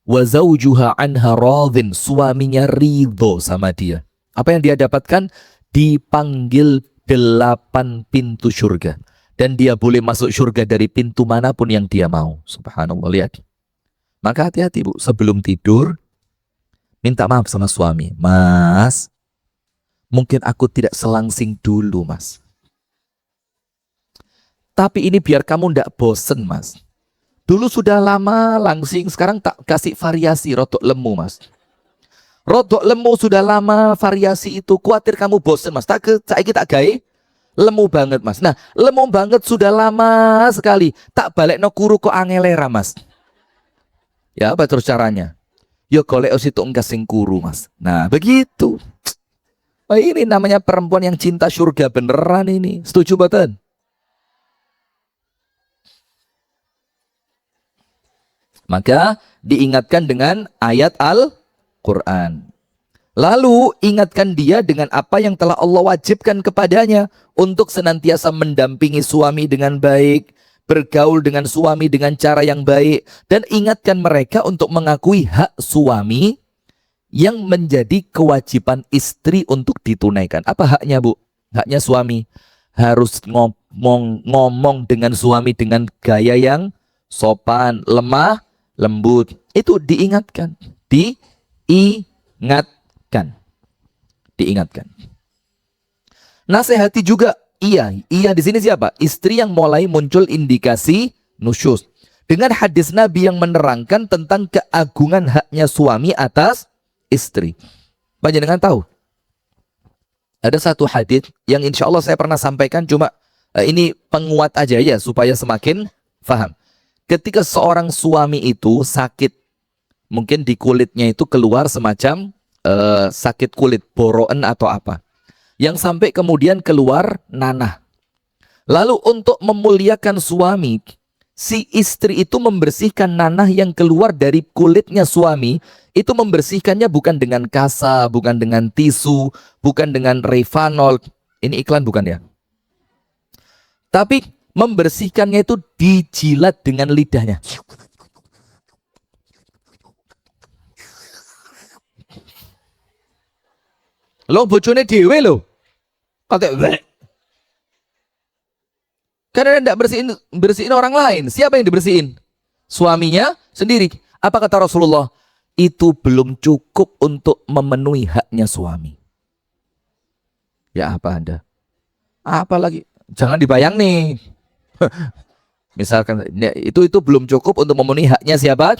wa zawjuha anha radhin, suaminya ridho sama dia, apa yang dia dapatkan? Dipanggil 8 pintu surga, dan dia boleh masuk surga dari pintu manapun yang dia mau. Subhanallah, lihat. Maka hati-hati, Bu, sebelum tidur minta maaf sama suami. Mas, mungkin aku tidak selangsing dulu, Mas, tapi ini biar kamu ndak bosen, Mas. Dulu sudah lama langsing, sekarang tak kasih variasi rodok lemu, Mas. Rodok lemu sudah lama variasi itu, khawatir kamu bosen, Mas. Saiki tak gawe lemu banget, Mas. Nah, lemu banget sudah lama sekali. Tak balik no kuru kok angelera, Mas. Ya, apa terus caranya? Yo golek situ enggak sing kuru, Mas. Nah, begitu. Oh, ini namanya perempuan yang cinta surga beneran ini. Setuju betul? Maka diingatkan dengan ayat Al-Quran. Lalu ingatkan dia dengan apa yang telah Allah wajibkan kepadanya, untuk senantiasa mendampingi suami dengan baik, bergaul dengan suami dengan cara yang baik, dan ingatkan mereka untuk mengakui hak suami yang menjadi kewajiban istri untuk ditunaikan. Apa haknya, Bu? Haknya suami harus ngomong dengan suami dengan gaya yang sopan, lemah, lembut. Itu diingatkan. Diingatkan. Nasihati juga. Iya di sini siapa? Istri yang mulai muncul indikasi nusyuz. Dengan hadis Nabi yang menerangkan tentang keagungan haknya suami atas istri. Panjenengan tahu? Ada satu hadis yang insya Allah saya pernah sampaikan, cuma ini penguat aja ya supaya semakin paham. Ketika seorang suami itu sakit, mungkin di kulitnya itu keluar semacam sakit kulit, boroen atau apa, yang sampai kemudian keluar nanah. Lalu untuk memuliakan suami, si istri itu membersihkan nanah yang keluar dari kulitnya suami. Itu membersihkannya bukan dengan kasa, bukan dengan tisu, bukan dengan Revanol. Ini iklan bukan ya? Tapi membersihkannya itu dijilat dengan lidahnya. Lo bojone dewe lo. Kata karena tidak bersihin orang lain. Siapa yang dibersihin? Suaminya sendiri. Apa kata Rasulullah? Itu belum cukup untuk memenuhi haknya suami. Ya apa Anda? Apalagi? Jangan dibayang nih. Misalkan itu belum cukup untuk memenuhi haknya siapa?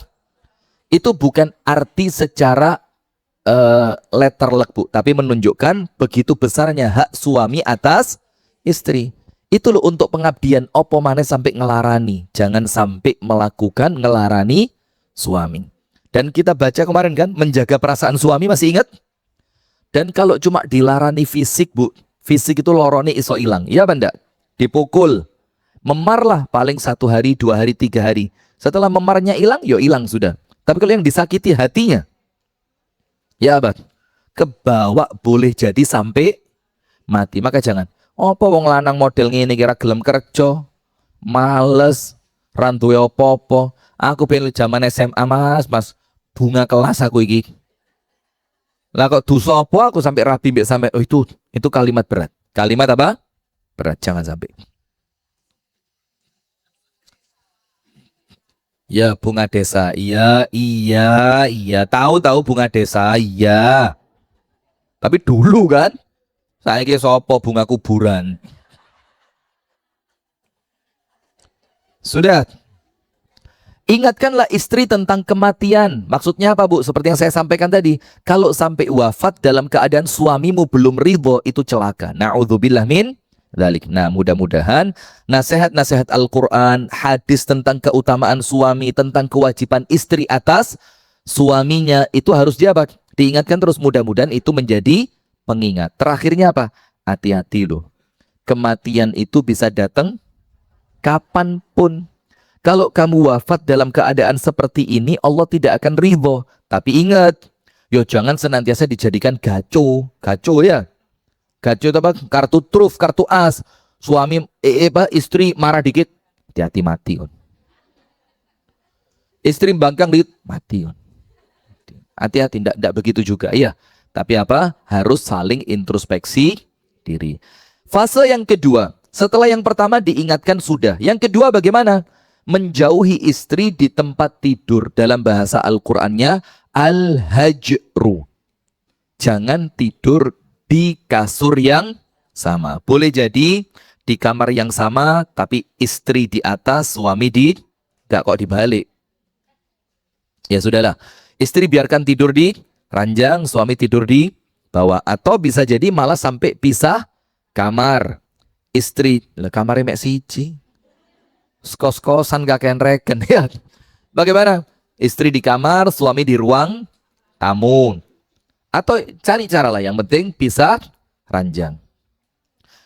Itu bukan arti secara letterlek, Bu, tapi menunjukkan begitu besarnya hak suami atas istri. Itu loh untuk pengabdian, opo maneh sampai ngelarani. Jangan sampai melakukan ngelarani suami. Dan kita baca kemarin kan, menjaga perasaan suami, masih ingat? Dan kalau cuma dilarani fisik, Bu, fisik itu lorone iso hilang. Iya apa enggak? Dipukul, memarlah paling 1 hari, 2 hari, 3 hari. Setelah memarnya hilang, yo hilang sudah. Tapi kalau yang disakiti hatinya, ya abad, kebawa boleh jadi sampai mati. Maka jangan. Apa wong lanang model ngene kira gelem kerja, males, randuwe apa-apa. Aku pengen zaman SMA, Mas, bunga kelas aku iki. Lah kok dosa apa aku sampai rapi mbek sampai itu kalimat berat. Kalimat apa? Berat, jangan sampai. Ya, bunga desa. Iya. Tahu bunga desa. Iya. Tapi dulu kan, saya kira sopo bunga kuburan. Sudah. Ingatkanlah istri tentang kematian. Maksudnya apa, Bu? Seperti yang saya sampaikan tadi. Kalau sampai wafat dalam keadaan suamimu belum ridho, itu celaka. Na'udzubillah min dzalik. Nah, mudah-mudahan nasihat-nasihat Al-Quran, hadis tentang keutamaan suami, tentang kewajiban istri atas suaminya, itu harus diingatkan terus. Mudah-mudahan itu menjadi pengingat. Terakhirnya apa? Hati-hati loh. Kematian itu bisa datang kapanpun. Kalau kamu wafat dalam keadaan seperti ini, Allah tidak akan ridho. Tapi ingat, yo jangan senantiasa dijadikan gaco. Gaco ya. Gaco itu apa? Kartu truf, kartu as. Suami, istri marah dikit, hati-hati mati. Istri bangkang dikit, mati. Hati-hati, tidak begitu juga. Iya. Tapi apa? Harus saling introspeksi diri. Fase yang kedua, setelah yang pertama diingatkan sudah. Yang kedua bagaimana? Menjauhi istri di tempat tidur. Dalam bahasa Al-Qur'annya al-hajru. Jangan tidur di kasur yang sama. Boleh jadi di kamar yang sama, tapi istri di atas, suami enggak, kok dibalik. Ya sudahlah. Istri biarkan tidur di ranjang, suami tidur di bawah. Atau bisa jadi malah sampai pisah kamar. Istri, kamarnya mek siji. Kos-kosan gak keren reken ya. Bagaimana? Istri di kamar, suami di ruang tamu. Atau cari cara lah, yang penting pisah ranjang.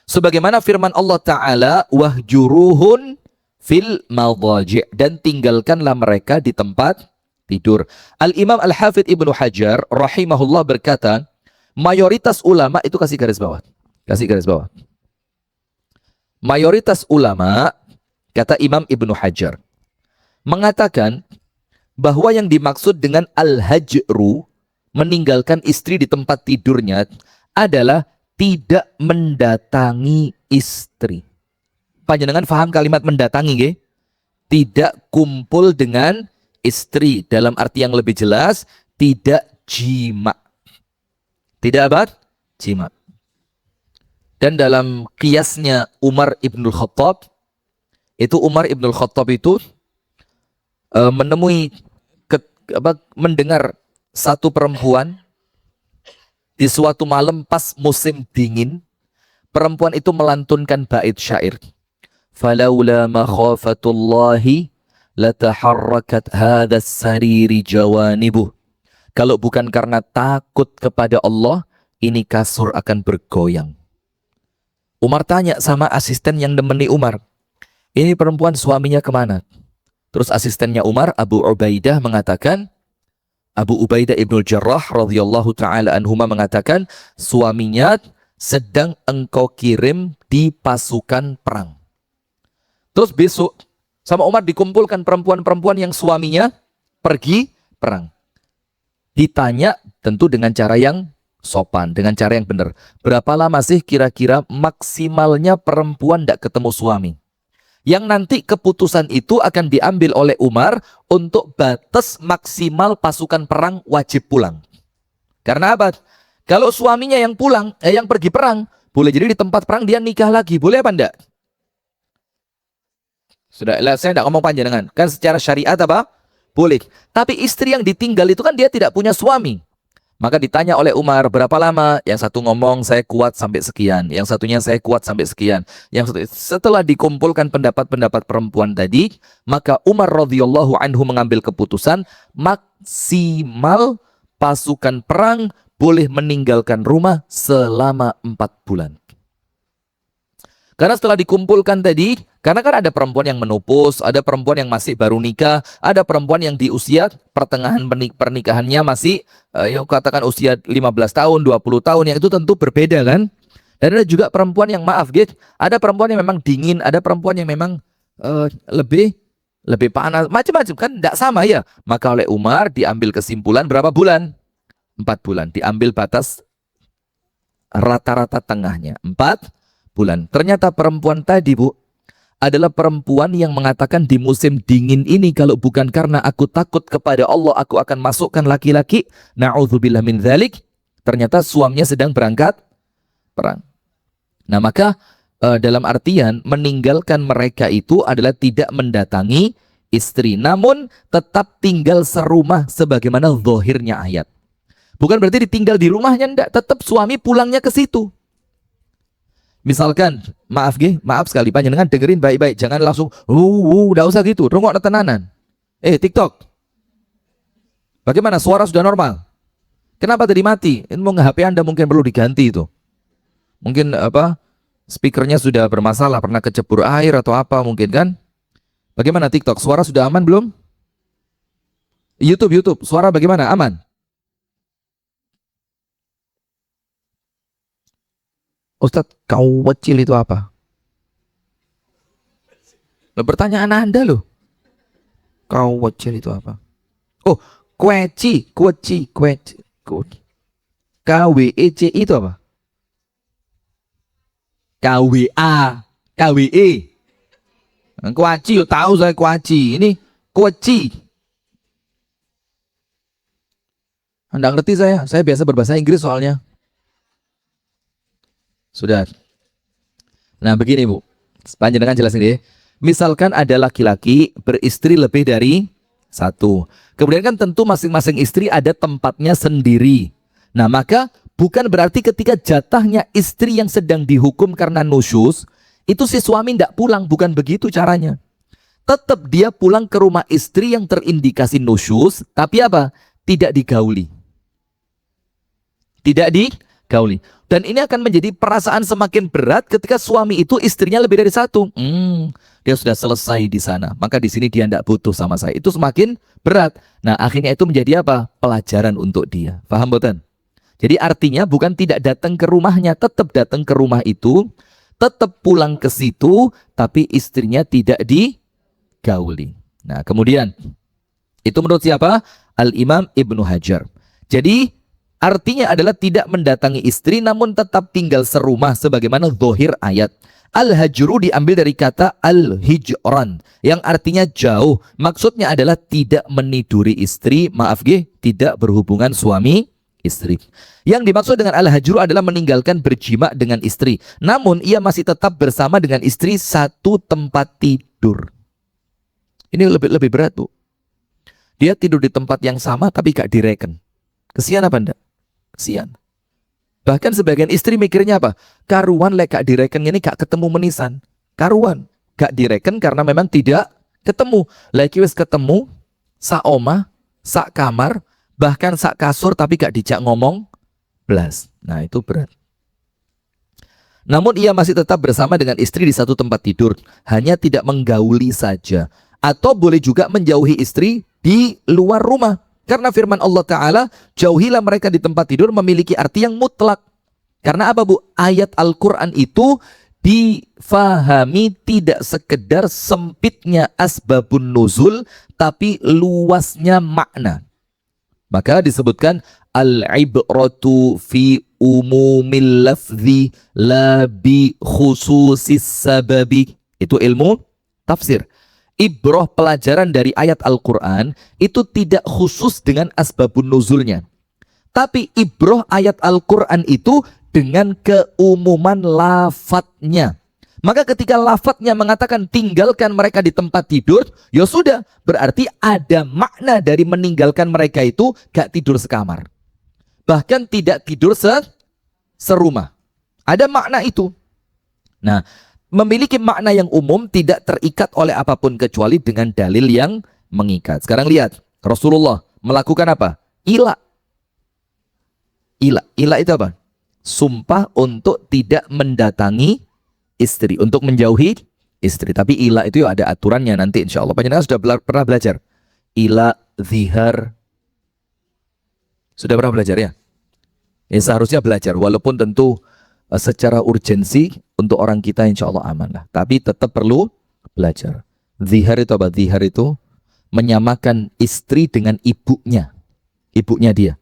Sebagaimana firman Allah Ta'ala, wahjuruhun fil madhaji', dan tinggalkanlah mereka di tempat tidur. Al-Imam Al-Hafidh Ibnu Hajar rahimahullah berkata, mayoritas ulama itu kasih garis bawah. Mayoritas ulama, kata Imam Ibnu Hajar, mengatakan bahwa yang dimaksud dengan al-hajru, meninggalkan istri di tempat tidurnya, adalah tidak mendatangi istri. Panjenengan paham kalimat mendatangi, nggih? Tidak kumpul dengan istri. Dalam arti yang lebih jelas, tidak jima. Tidak apa? Jima. Dan dalam kiasnya Umar Ibnul Khattab, itu Umar Ibnul Khattab itu mendengar satu perempuan di suatu malam pas musim dingin. Perempuan itu melantunkan bait syair. Falaula makhafatullahi lataharrakat hadas sariri jawanibuh. Kalau bukan karena takut kepada Allah, ini kasur akan bergoyang. Umar tanya sama asisten yang nemeni Umar, ini perempuan suaminya kemana? Terus asistennya Umar, Abu Ubaidah, mengatakan, Abu Ubaidah Ibnul Jarrah radhiyallahu ta'ala anhuma mengatakan, suaminya sedang engkau kirim di pasukan perang. Terus besok sama Umar dikumpulkan perempuan-perempuan yang suaminya pergi perang. Ditanya tentu dengan cara yang sopan, dengan cara yang benar. Berapa lama sih kira-kira maksimalnya perempuan tidak ketemu suami? Yang nanti keputusan itu akan diambil oleh Umar untuk batas maksimal pasukan perang wajib pulang. Karena apa? Kalau suaminya yang pulang, yang pergi perang, boleh jadi di tempat perang dia nikah lagi. Boleh apa enggak? Sudah, saya tidak ngomong panjenengan. Kan secara syariat apa? Boleh. Tapi istri yang ditinggal itu kan dia tidak punya suami. Maka ditanya oleh Umar, berapa lama? Yang satu ngomong, saya kuat sampai sekian. Yang satunya, saya kuat sampai sekian. Setelah dikumpulkan pendapat-pendapat perempuan tadi, maka Umar radhiyallahu anhu mengambil keputusan, maksimal pasukan perang boleh meninggalkan rumah selama 4 bulan. Karena setelah dikumpulkan tadi, karena kan ada perempuan yang menopause, ada perempuan yang masih baru nikah, ada perempuan yang di usia pertengahan pernikahannya masih, katakan usia 15 tahun, 20 tahun, yang itu tentu berbeda kan. Dan ada juga perempuan yang maaf gitu, ada perempuan yang memang dingin, ada perempuan yang memang lebih panas, macam-macam kan, tidak sama ya. Maka oleh Umar diambil kesimpulan berapa bulan? 4 bulan, diambil batas rata-rata tengahnya, 4 bulan. Ternyata perempuan tadi, Bu, adalah perempuan yang mengatakan di musim dingin ini, kalau bukan karena aku takut kepada Allah, aku akan masukkan laki-laki, na'udzubillah min dzalik, Ternyata suaminya sedang berangkat perang. Nah, maka dalam artian meninggalkan mereka itu adalah tidak mendatangi istri, namun tetap tinggal serumah sebagaimana zahirnya ayat. Bukan berarti ditinggal di rumahnya, enggak, tetap suami pulangnya ke situ. Misalkan, maaf sekali panjenengan dengerin baik-baik, jangan langsung udah usah gitu, rungok tenanan. TikTok. Bagaimana suara sudah normal? Kenapa tadi mati? Ini mau HP Anda mungkin perlu diganti itu. Mungkin speakernya sudah bermasalah, pernah kecebur air atau apa mungkin kan? Bagaimana TikTok? Suara sudah aman belum? YouTube, suara bagaimana? Aman? Ustadz, kau kecil itu apa? Pertanyaan Anda loh. Kau kecil itu apa? Oh, kweci. KWEC itu apa? KWE. Kuaci, tahu saya kuaci. Ini kuaci. Anda ngerti saya biasa berbahasa Inggris soalnya. Sudah. Nah begini Bu, panjenengan jelasin deh. Misalkan ada laki-laki beristri lebih dari satu. Kemudian kan tentu masing-masing istri ada tempatnya sendiri. Nah maka bukan berarti ketika jatahnya istri yang sedang dihukum karena nusyus, itu si suami tidak pulang, bukan begitu caranya. Tetap dia pulang ke rumah istri yang terindikasi nusyus, tapi apa? Tidak digauli. Tidak digauli. Dan ini akan menjadi perasaan semakin berat ketika suami itu istrinya lebih dari satu. Dia sudah selesai di sana, maka di sini dia tidak butuh sama saya. Itu semakin berat. Nah akhirnya itu menjadi apa? Pelajaran untuk dia. Paham boten? Jadi artinya bukan tidak datang ke rumahnya, tetap datang ke rumah itu, tetap pulang ke situ, tapi istrinya tidak digauli. Nah kemudian, itu menurut siapa? Al-Imam Ibnu Hajar. Jadi artinya adalah tidak mendatangi istri namun tetap tinggal serumah sebagaimana zahir ayat. Al-hajru diambil dari kata al-hijran yang artinya jauh. Maksudnya adalah tidak meniduri istri, tidak berhubungan suami istri. Yang dimaksud dengan al-hajru adalah meninggalkan berjima dengan istri. Namun ia masih tetap bersama dengan istri satu tempat tidur. Ini lebih berat Bu. Dia tidur di tempat yang sama tapi gak direken. Kesian apa enggak? Kesian. Bahkan sebagian istri mikirnya apa? Karuan lek gak direken ini gak ketemu menisan. Karuan gak direken karena memang tidak ketemu. Lagi wis ketemu sak omah, sak kamar, bahkan sak kasur tapi gak dijak ngomong belas. Nah itu berat. Namun ia masih tetap bersama dengan istri di satu tempat tidur, hanya tidak menggauli saja. Atau boleh juga menjauhi istri di luar rumah. Karena firman Allah Ta'ala, jauhilah mereka di tempat tidur memiliki arti yang mutlak. Karena apa Bu? Ayat Al-Quran itu difahami tidak sekedar sempitnya asbabun nuzul, tapi luasnya makna. Maka disebutkan al-ibratu fi umumil lafzi la bi khususis sababi. Itu ilmu tafsir. Ibroh pelajaran dari ayat Al-Quran itu tidak khusus dengan asbabun nuzulnya. Tapi ibroh ayat Al-Quran itu dengan keumuman lafadznya. Maka ketika lafadznya mengatakan tinggalkan mereka di tempat tidur, ya sudah, berarti ada makna dari meninggalkan mereka itu gak tidur sekamar. Bahkan tidak tidur serumah. Ada makna itu. Nah, memiliki makna yang umum tidak terikat oleh apapun kecuali dengan dalil yang mengikat. Sekarang lihat, Rasulullah melakukan apa? Ila itu apa? Sumpah untuk tidak mendatangi istri, untuk menjauhi istri. Tapi ila itu ada aturannya nanti insya Allah. Panjenengan sudah pernah belajar ila, zihar. Sudah pernah belajar ya? Ya seharusnya belajar, walaupun tentu secara urgensi untuk orang kita insya Allah aman lah. Tapi tetap perlu belajar. Zihar itu apa? Zihar itu menyamakan istri dengan ibunya. Ibunya dia.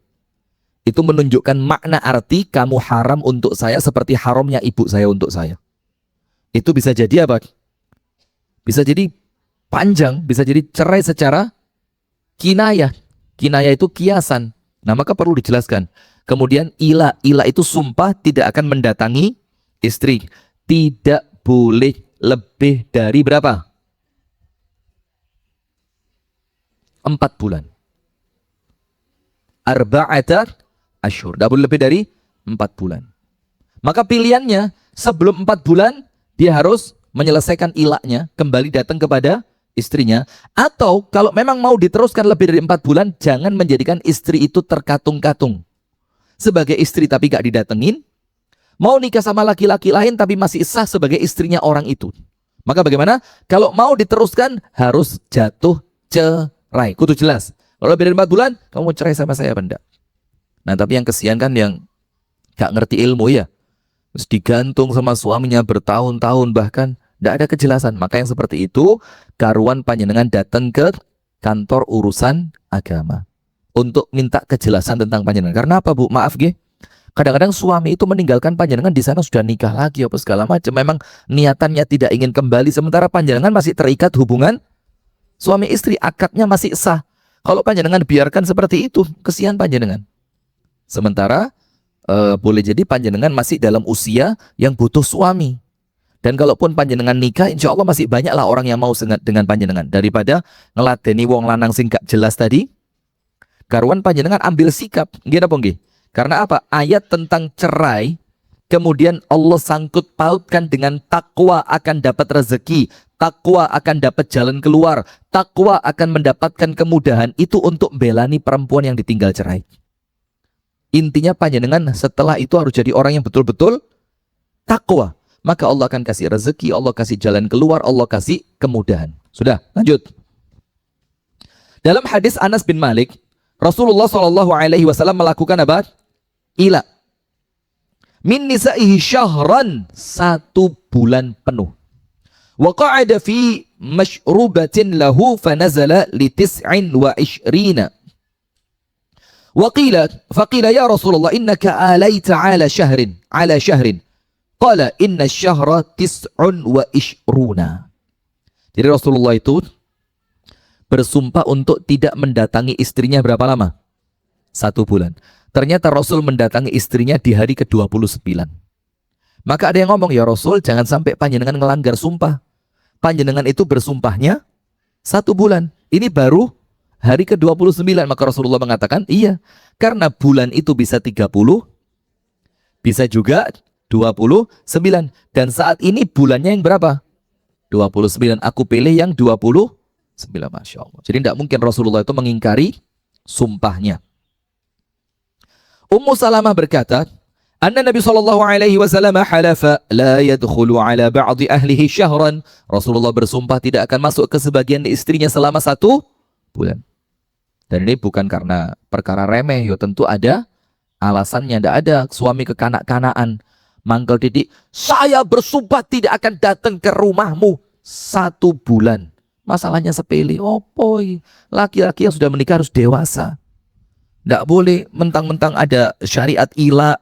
Itu menunjukkan makna arti kamu haram untuk saya seperti haramnya ibu saya untuk saya. Itu bisa jadi apa? Bisa jadi panjang, bisa jadi cerai secara kinayah. Kinayah itu kiasan. Nah maka perlu dijelaskan. Kemudian ila itu sumpah tidak akan mendatangi istri. Tidak boleh lebih dari berapa? 4 bulan. Arba'ata asyhur. Tidak boleh lebih dari 4 bulan. Maka pilihannya sebelum 4 bulan dia harus menyelesaikan ilaknya, kembali datang kepada istrinya. Atau kalau memang mau diteruskan lebih dari 4 bulan, jangan menjadikan istri itu terkatung-katung. Sebagai istri tapi gak didatengin, mau nikah sama laki-laki lain tapi masih sah sebagai istrinya orang itu. Maka bagaimana? Kalau mau diteruskan harus jatuh cerai. Kudu jelas. Kalau lebih dari 4 bulan, kamu mau cerai sama saya apa enggak? Nah tapi yang kesian kan yang gak ngerti ilmu ya. Terus digantung sama suaminya bertahun-tahun bahkan tidak ada kejelasan. Maka yang seperti itu karuan panjenengan datang ke kantor urusan agama untuk minta kejelasan tentang panjenengan. Karena apa Bu? Maaf nggih. Kadang-kadang suami itu meninggalkan panjenengan di sana sudah nikah lagi apa segala macam. Memang niatannya tidak ingin kembali sementara panjenengan masih terikat hubungan suami istri, akadnya masih sah. Kalau panjenengan biarkan seperti itu, kesian panjenengan. Sementara boleh jadi panjenengan masih dalam usia yang butuh suami. Dan kalaupun panjenengan nikah, insya Allah masih banyaklah orang yang mau dengan panjenengan. Daripada ngeladeni wong lanang sing gak jelas tadi, karuan panjenengan ambil sikap. Nggih napa nggih? Karena apa? Ayat tentang cerai, kemudian Allah sangkut pautkan dengan takwa akan dapat rezeki, takwa akan dapat jalan keluar, takwa akan mendapatkan kemudahan. Itu untuk belani perempuan yang ditinggal cerai. Intinya panjenengan setelah itu harus jadi orang yang betul-betul takwa. Maka Allah akan kasih rezeki, Allah kasih jalan keluar, Allah kasih kemudahan. Sudah, lanjut. Dalam hadis Anas bin Malik, Rasulullah SAW melakukan apa? Ila. Min nisa'ihi syahran, 1 bulan penuh. Wa qa'ada fi mashrubatin lahu fanazala li 29. فقيل يا رسول الله إنك آليت على شهر قال إن الشهر 29. Jadi Rasulullah itu bersumpah untuk tidak mendatangi istrinya berapa lama? 1 bulan. Ternyata Rasul mendatangi istrinya di hari ke-29. Maka ada yang ngomong, ya Rasul jangan sampai panjenengan melanggar sumpah. Panjenengan itu bersumpahnya 1 bulan. Ini baru hari ke-29. Maka Rasulullah mengatakan, iya. Karena bulan itu bisa 30, bisa juga 29. Dan saat ini bulannya yang berapa? 29. Aku pilih yang 29. Masya Allah. Jadi tidak mungkin Rasulullah itu mengingkari sumpahnya. Ummu Salamah berkata, Anna Nabi SAW halafa la yadkhulu ala ba'di ahlihi syahran. Rasulullah bersumpah tidak akan masuk ke sebagian istrinya selama 1 bulan. Dan ini bukan karena perkara remeh, ya tentu ada alasannya. Tidak ada suami kekanak-kanaan mangkel didik, saya bersumpah tidak akan datang ke rumahmu 1 bulan. Masalahnya sepele. Opoi, laki-laki yang sudah menikah harus dewasa. Tidak boleh mentang-mentang ada syariat ila,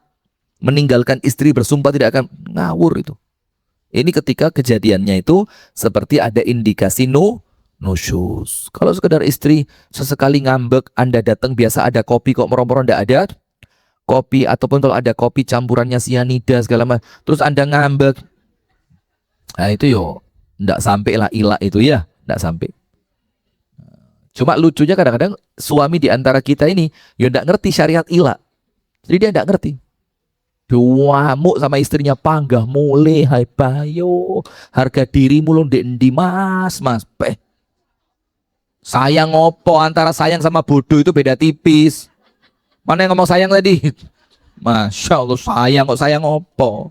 meninggalkan istri bersumpah tidak akan, ngawur itu. Ini ketika kejadiannya itu seperti ada indikasi nusyuz. Kalau sekedar istri sesekali ngambek, Anda datang biasa ada kopi kok merom-merom tidak ada kopi, ataupun kalau ada kopi campurannya sianida segala macam, terus Anda ngambek, nah itu yo tidak sampai lah ilah itu ya, tidak sampai. Cuma lucunya kadang-kadang suami di antara kita ini yo tidak ngerti syariat ilah, jadi dia tidak ngerti. Duamuk sama istrinya, panggah mulai, hai bayo, harga dirimu lo di mas peh. Sayang ngopo, antara sayang sama bodoh itu beda tipis. Mana yang ngomong sayang tadi? Masya Allah, sayang kok, sayang ngopo.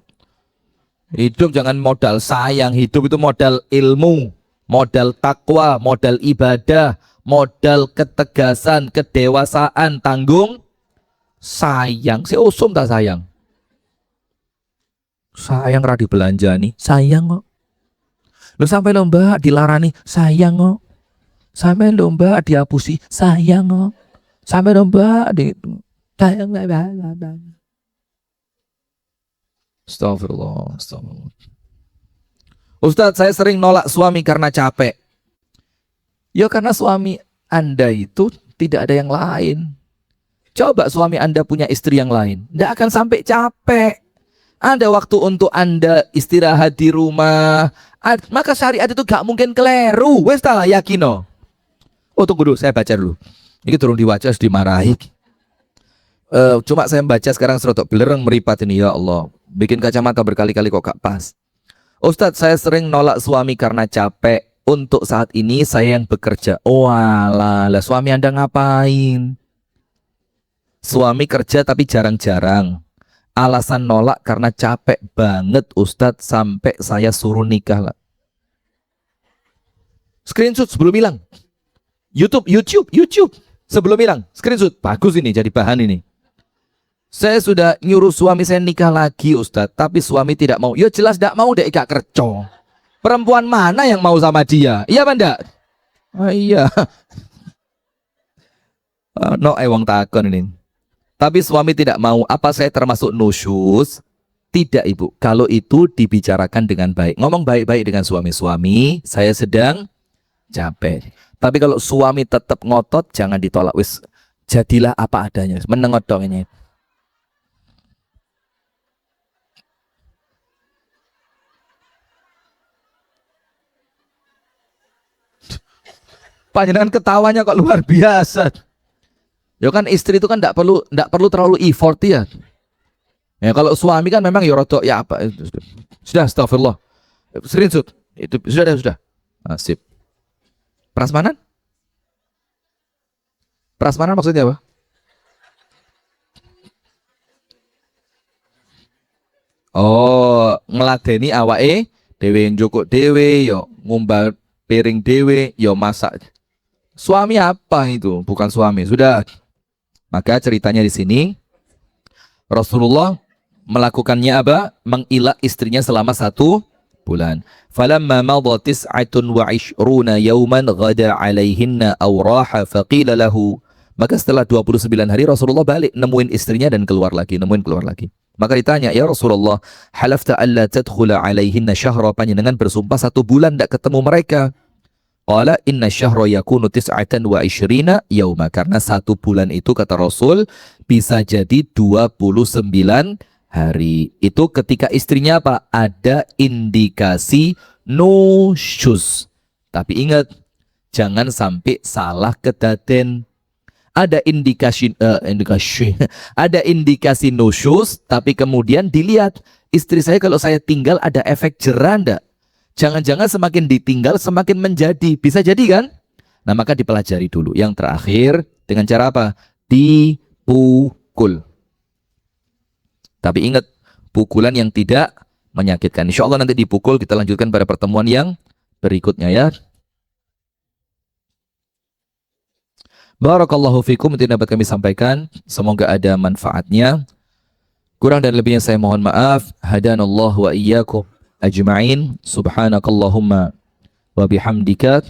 Hidup jangan modal sayang, hidup itu modal ilmu, modal takwa, modal ibadah, modal ketegasan, kedewasaan, tanggung sayang. Si usum tak sayang. Sayang radi belanja nih, sayang kok. Lu sampai lomba dilarani, sayang kok. Sampai lomba dihapusi, sayang kok. Sampai lomba di sayang. Astagfirullah. Ustadz, saya sering nolak suami karena capek. Ya karena suami Anda itu tidak ada yang lain. Coba suami Anda punya istri yang lain, tidak akan sampai capek. Ada waktu untuk Anda istirahat di rumah. Maka syariat itu gak mungkin keliru. Wes tak yakin no. Oh tunggu dulu, saya baca dulu. Ini turun diwaca harus dimarahi. Cuma saya baca sekarang serotok belereng meripat ini, ya Allah. Bikin kacamata berkali-kali kok gak pas. Ustadz, saya sering nolak suami karena capek. Untuk saat ini saya yang bekerja. Oh alah, suami Anda ngapain? Suami kerja tapi jarang-jarang. Alasan nolak karena capek banget Ustadz, sampai saya suruh nikah lah. Screenshot sebelum bilang. YouTube sebelum bilang. Screenshot, bagus ini jadi bahan ini. Saya sudah nyuruh suami saya nikah lagi Ustadz, tapi suami tidak mau. Ya jelas tidak mau, dek gak kerco. Perempuan mana yang mau sama dia? Iya banda? Iya. No wong takon ini. Tapi suami tidak mau. Apa saya termasuk nusyus? Tidak ibu. Kalau itu dibicarakan dengan baik. Ngomong baik-baik dengan suami. Saya sedang capek. Tapi kalau suami tetap ngotot, jangan ditolak. Wis, jadilah apa adanya. Menengot dong ini. Panjenengan ketawanya kok luar biasa. Ya kan istri itu kan tidak perlu terlalu effort ya. Ya kalau suami kan memang ya rodok ya apa. Sudah astagfirullah. Screenshot. Itu sudah. Sip. Prasmanan? Prasmanan maksudnya apa? Oh, ngeladeni awake dhewe njukuk dhewe yo ngumbah piring dhewe yo masak. Suami apa itu? Bukan suami. Sudah. Maka ceritanya di sini Rasulullah melakukannya apa? Mengilah istrinya selama 1 bulan. Falamma madha 29 yawman ghada 'alaihinna aw raha faqila lahu. Maka setelah 29 hari Rasulullah balik nemuin istrinya dan keluar lagi. Maka ditanya, ya Rasulullah, halafta alla tadkhula 'alaihinna syahra, panjenengan bersumpah 1 bulan tidak ketemu mereka. Qala inna syahra yakunu 29 yauma, karena 1 bulan itu kata Rasul bisa jadi 29 hari. Itu ketika istrinya apa? Ada indikasi nusyuz. Tapi ingat, jangan sampai salah kedaden. Ada indikasi ada indikasi nusyuz, tapi kemudian dilihat istri saya kalau saya tinggal ada efek jerah enggak? Jangan-jangan semakin ditinggal semakin menjadi. Bisa jadi kan? Nah maka dipelajari dulu. Yang terakhir dengan cara apa? Dipukul. Tapi ingat, pukulan yang tidak menyakitkan. Insya Allah nanti dipukul, kita lanjutkan pada pertemuan yang berikutnya ya. Barakallahu fikum, itu dapat kami sampaikan. Semoga ada manfaatnya. Kurang dan lebihnya saya mohon maaf. Hadanallahu wa iyyakum ajma'in. Subhanakallahumma wa bihamdika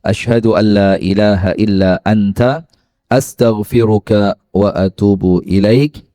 asyhadu an la ilaha illa anta astaghfiruka wa atubu ilaik.